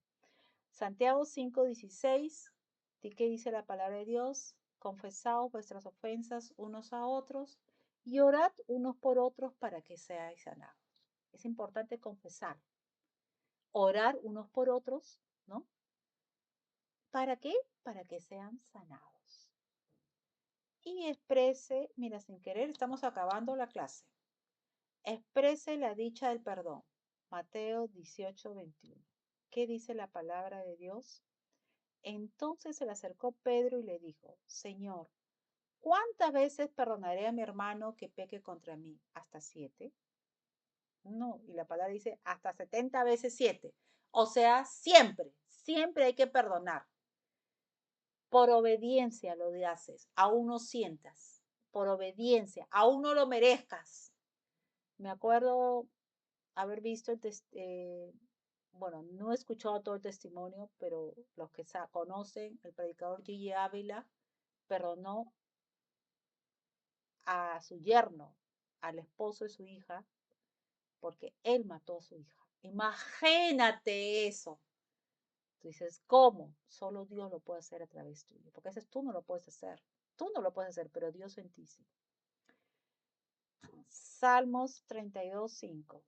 Santiago 5:16, ¿qué dice la palabra de Dios? Confesaos vuestras ofensas unos a otros y orad unos por otros para que seáis sanados. Es importante confesar, orar unos por otros, ¿no? ¿Para qué? Para que sean sanados. Y exprese, mira, sin querer, estamos acabando la clase. Exprese la dicha del perdón. Mateo 18:21. ¿Qué dice la palabra de Dios? Entonces se le acercó Pedro y le dijo, Señor, ¿cuántas veces perdonaré a mi hermano que peque contra mí? ¿Hasta 7? No, y la palabra dice hasta 70 veces 7. O sea, siempre, siempre hay que perdonar. Por obediencia lo haces, aún no sientas. Por obediencia, aún no lo merezcas. Me acuerdo haber visto bueno, no he escuchado todo el testimonio, pero los que conocen, el predicador Gigi Ávila perdonó a su yerno, al esposo de su hija, porque él mató a su hija. Imagínate eso. Tú dices, ¿cómo? Solo Dios lo puede hacer a través tuyo, porque a veces tú no lo puedes hacer. Tú no lo puedes hacer, pero Dios en ti sí. Salmos 32:5.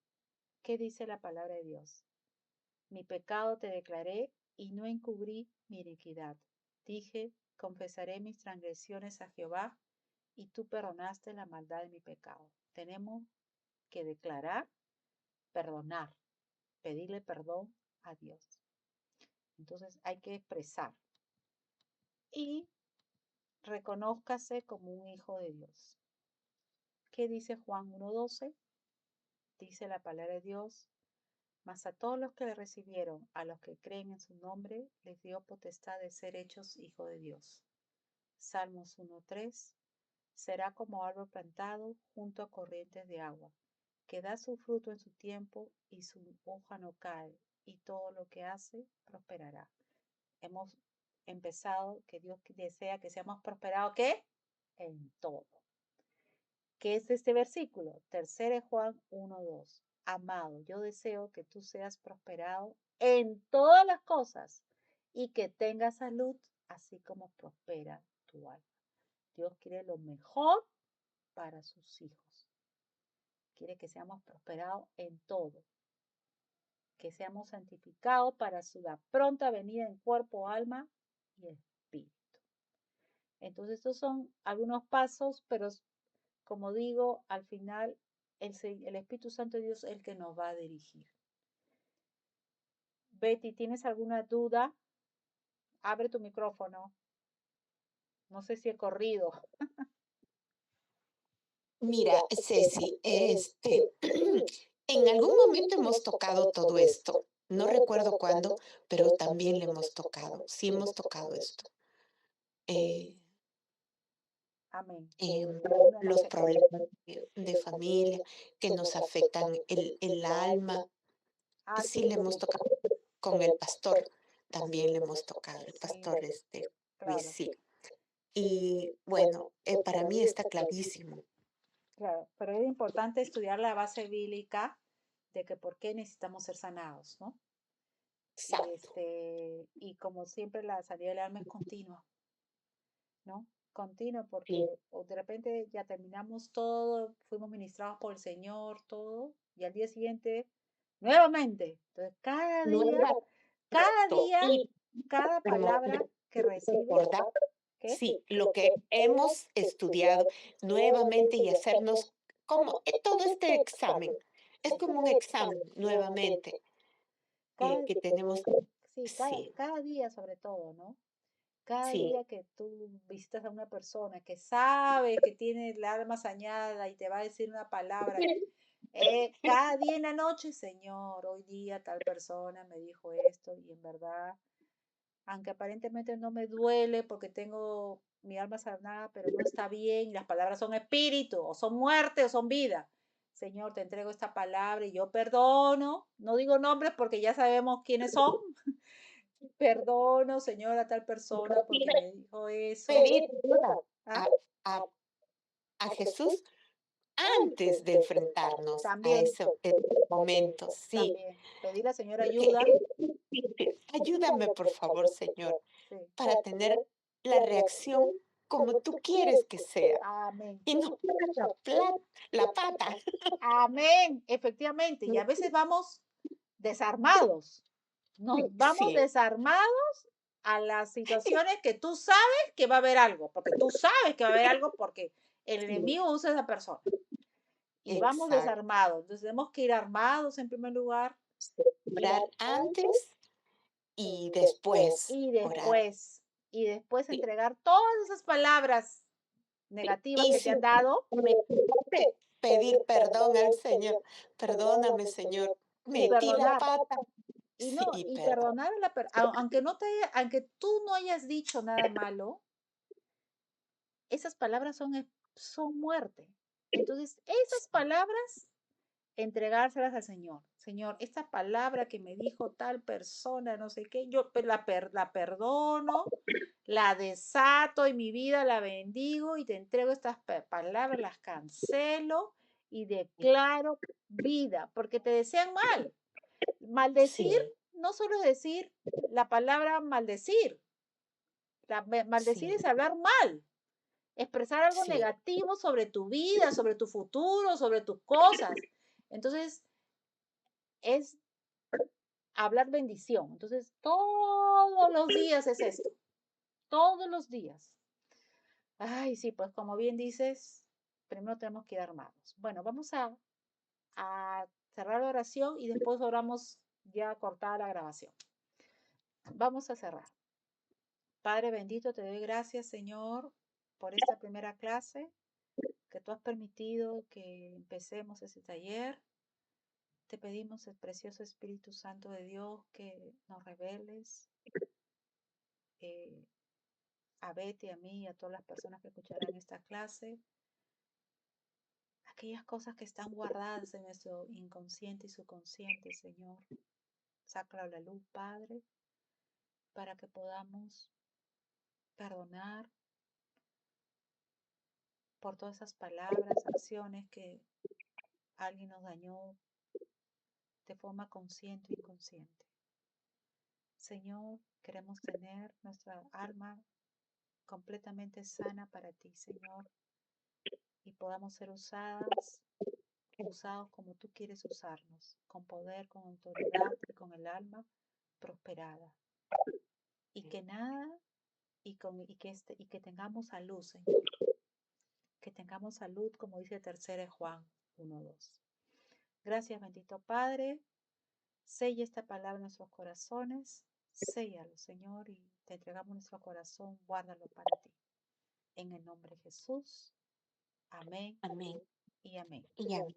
¿Qué dice la palabra de Dios? Mi pecado te declaré y no encubrí mi iniquidad. Dije, confesaré mis transgresiones a Jehová y tú perdonaste la maldad de mi pecado. Tenemos que declarar, perdonar, pedirle perdón a Dios. Entonces hay que expresar y reconózcase como un hijo de Dios. ¿Qué dice Juan 1:12? Dice la palabra de Dios, mas a todos los que le recibieron, a los que creen en su nombre, les dio potestad de ser hechos hijos de Dios. Salmos 1:3, será como árbol plantado junto a corrientes de agua, que da su fruto en su tiempo y su hoja no cae, y todo lo que hace prosperará. Hemos empezado que Dios desea que seamos prosperados, ¿qué? En todo. ¿Qué es este versículo? 3 Juan 1:2. Amado, yo deseo que tú seas prosperado en todas las cosas y que tengas salud, así como prospera tu alma. Dios quiere lo mejor para sus hijos. Quiere que seamos prosperados en todo, que seamos santificados para su pronta venida en cuerpo, alma y espíritu. Entonces, estos son algunos pasos, pero como digo, al final el Espíritu Santo de Dios es el que nos va a dirigir. Betty, ¿tienes alguna duda? Abre tu micrófono. No sé si he corrido. Mira, Ceci, en algún momento hemos tocado todo esto. No recuerdo cuándo, pero también le hemos tocado. Sí hemos tocado esto. Eh, Amén. Alguna no los sé. problemas de familia que nos afectan el alma. Ah, Sí sí, le hemos tocado con el pastor. También le hemos tocado, el sí, pastor Luis, claro, sí. Y bueno, para mí está clarísimo. claro. Pero es importante estudiar la base bíblica de que por qué necesitamos ser sanados, ¿no? Exacto. Y como siempre la salida del alma es continua, ¿no? Continua Sí. porque o de repente ya terminamos todo, fuimos ministrados por el Señor, todo, y al día siguiente, nuevamente. Entonces, Nueva, cada correcto. día, Y cada como palabra que recibes, recordar. ¿Qué? sí, lo que hemos estudiado nuevamente y hacernos como todo este examen. Es como un examen nuevamente Cada, que tenemos. sí, Sí, cada día sobre todo, ¿no? Cada sí, día que tú visitas a una persona que sabe que tiene el alma sañada y te va a decir una palabra, cada día en la noche, Señor, hoy día tal persona me dijo esto y en verdad, aunque aparentemente no me duele porque tengo mi alma sanada, pero no está bien, las palabras son espíritu, o son muerte, o son vida. Señor, te entrego esta palabra y yo perdono, no digo nombres porque ya sabemos quiénes son, perdono, Señor, a tal persona porque me dijo eso. pedir ayuda ¿Ah? a, a, a Jesús antes de enfrentarnos a También, ese momento, sí. también. Pedir al Señor Porque ayuda. ayúdame, por favor, Señor, Sí. para tener la reacción como tú quieres que sea Amén. y no la pata. Amén. Efectivamente. Y a veces vamos desarmados. Nos vamos Sí, desarmados a las situaciones que tú sabes que va a haber algo, porque tú sabes que va a haber algo porque el sí, enemigo usa a esa persona. Y vamos exacto. desarmados. Entonces tenemos que ir armados en primer lugar. Orar antes y después Y orar. después, y después Sí. entregar todas esas palabras Sí, negativas y que te si han dado pedir perdón al Señor, perdóname, Señor, y metí la perdonar. pata. Y no, Sí, y perdón. perdonar a aunque no aunque tú no hayas dicho nada malo, esas palabras son muerte. Entonces, esas palabras entregárselas al Señor. Señor, esta palabra que me dijo tal persona, no sé qué, yo la perdono, la desato en mi vida, la bendigo y te entrego estas palabras, las cancelo y declaro vida, porque te desean mal. Maldecir Sí, no solo es decir la palabra maldecir, maldecir sí, es hablar mal, expresar algo sí, negativo sobre tu vida, sobre tu futuro, sobre tus cosas. Entonces, es hablar bendición. Entonces, todos los días es esto, todos los días. Ay, sí, pues como bien dices, primero tenemos que ir armados. Bueno, vamos a cerrar la oración y después oramos ya cortada la grabación. Vamos a cerrar. Padre bendito, te doy gracias, Señor, por esta primera clase que tú has permitido que empecemos ese taller. Te pedimos, el precioso Espíritu Santo de Dios, que nos reveles eh, a Betty, a mí y a todas las personas que escucharán esta clase, aquellas cosas que están guardadas en nuestro inconsciente y subconsciente, Señor. Sácalo a la luz, Padre, para que podamos perdonar por todas esas palabras, acciones que alguien nos dañó de forma consciente o inconsciente. Señor, queremos tener nuestra alma completamente sana para ti, Señor, y podamos ser usados como tú quieres usarnos, con poder, con autoridad y con el alma prosperada. Y que nada, y que tengamos salud, Señor, que tengamos salud, como dice 3 Juan 1:2. Gracias, bendito Padre. Sella esta palabra en nuestros corazones. Séllalo, Señor, y te entregamos nuestro corazón. Guárdalo para ti. En el nombre de Jesús. Amén amén y amén. y amén.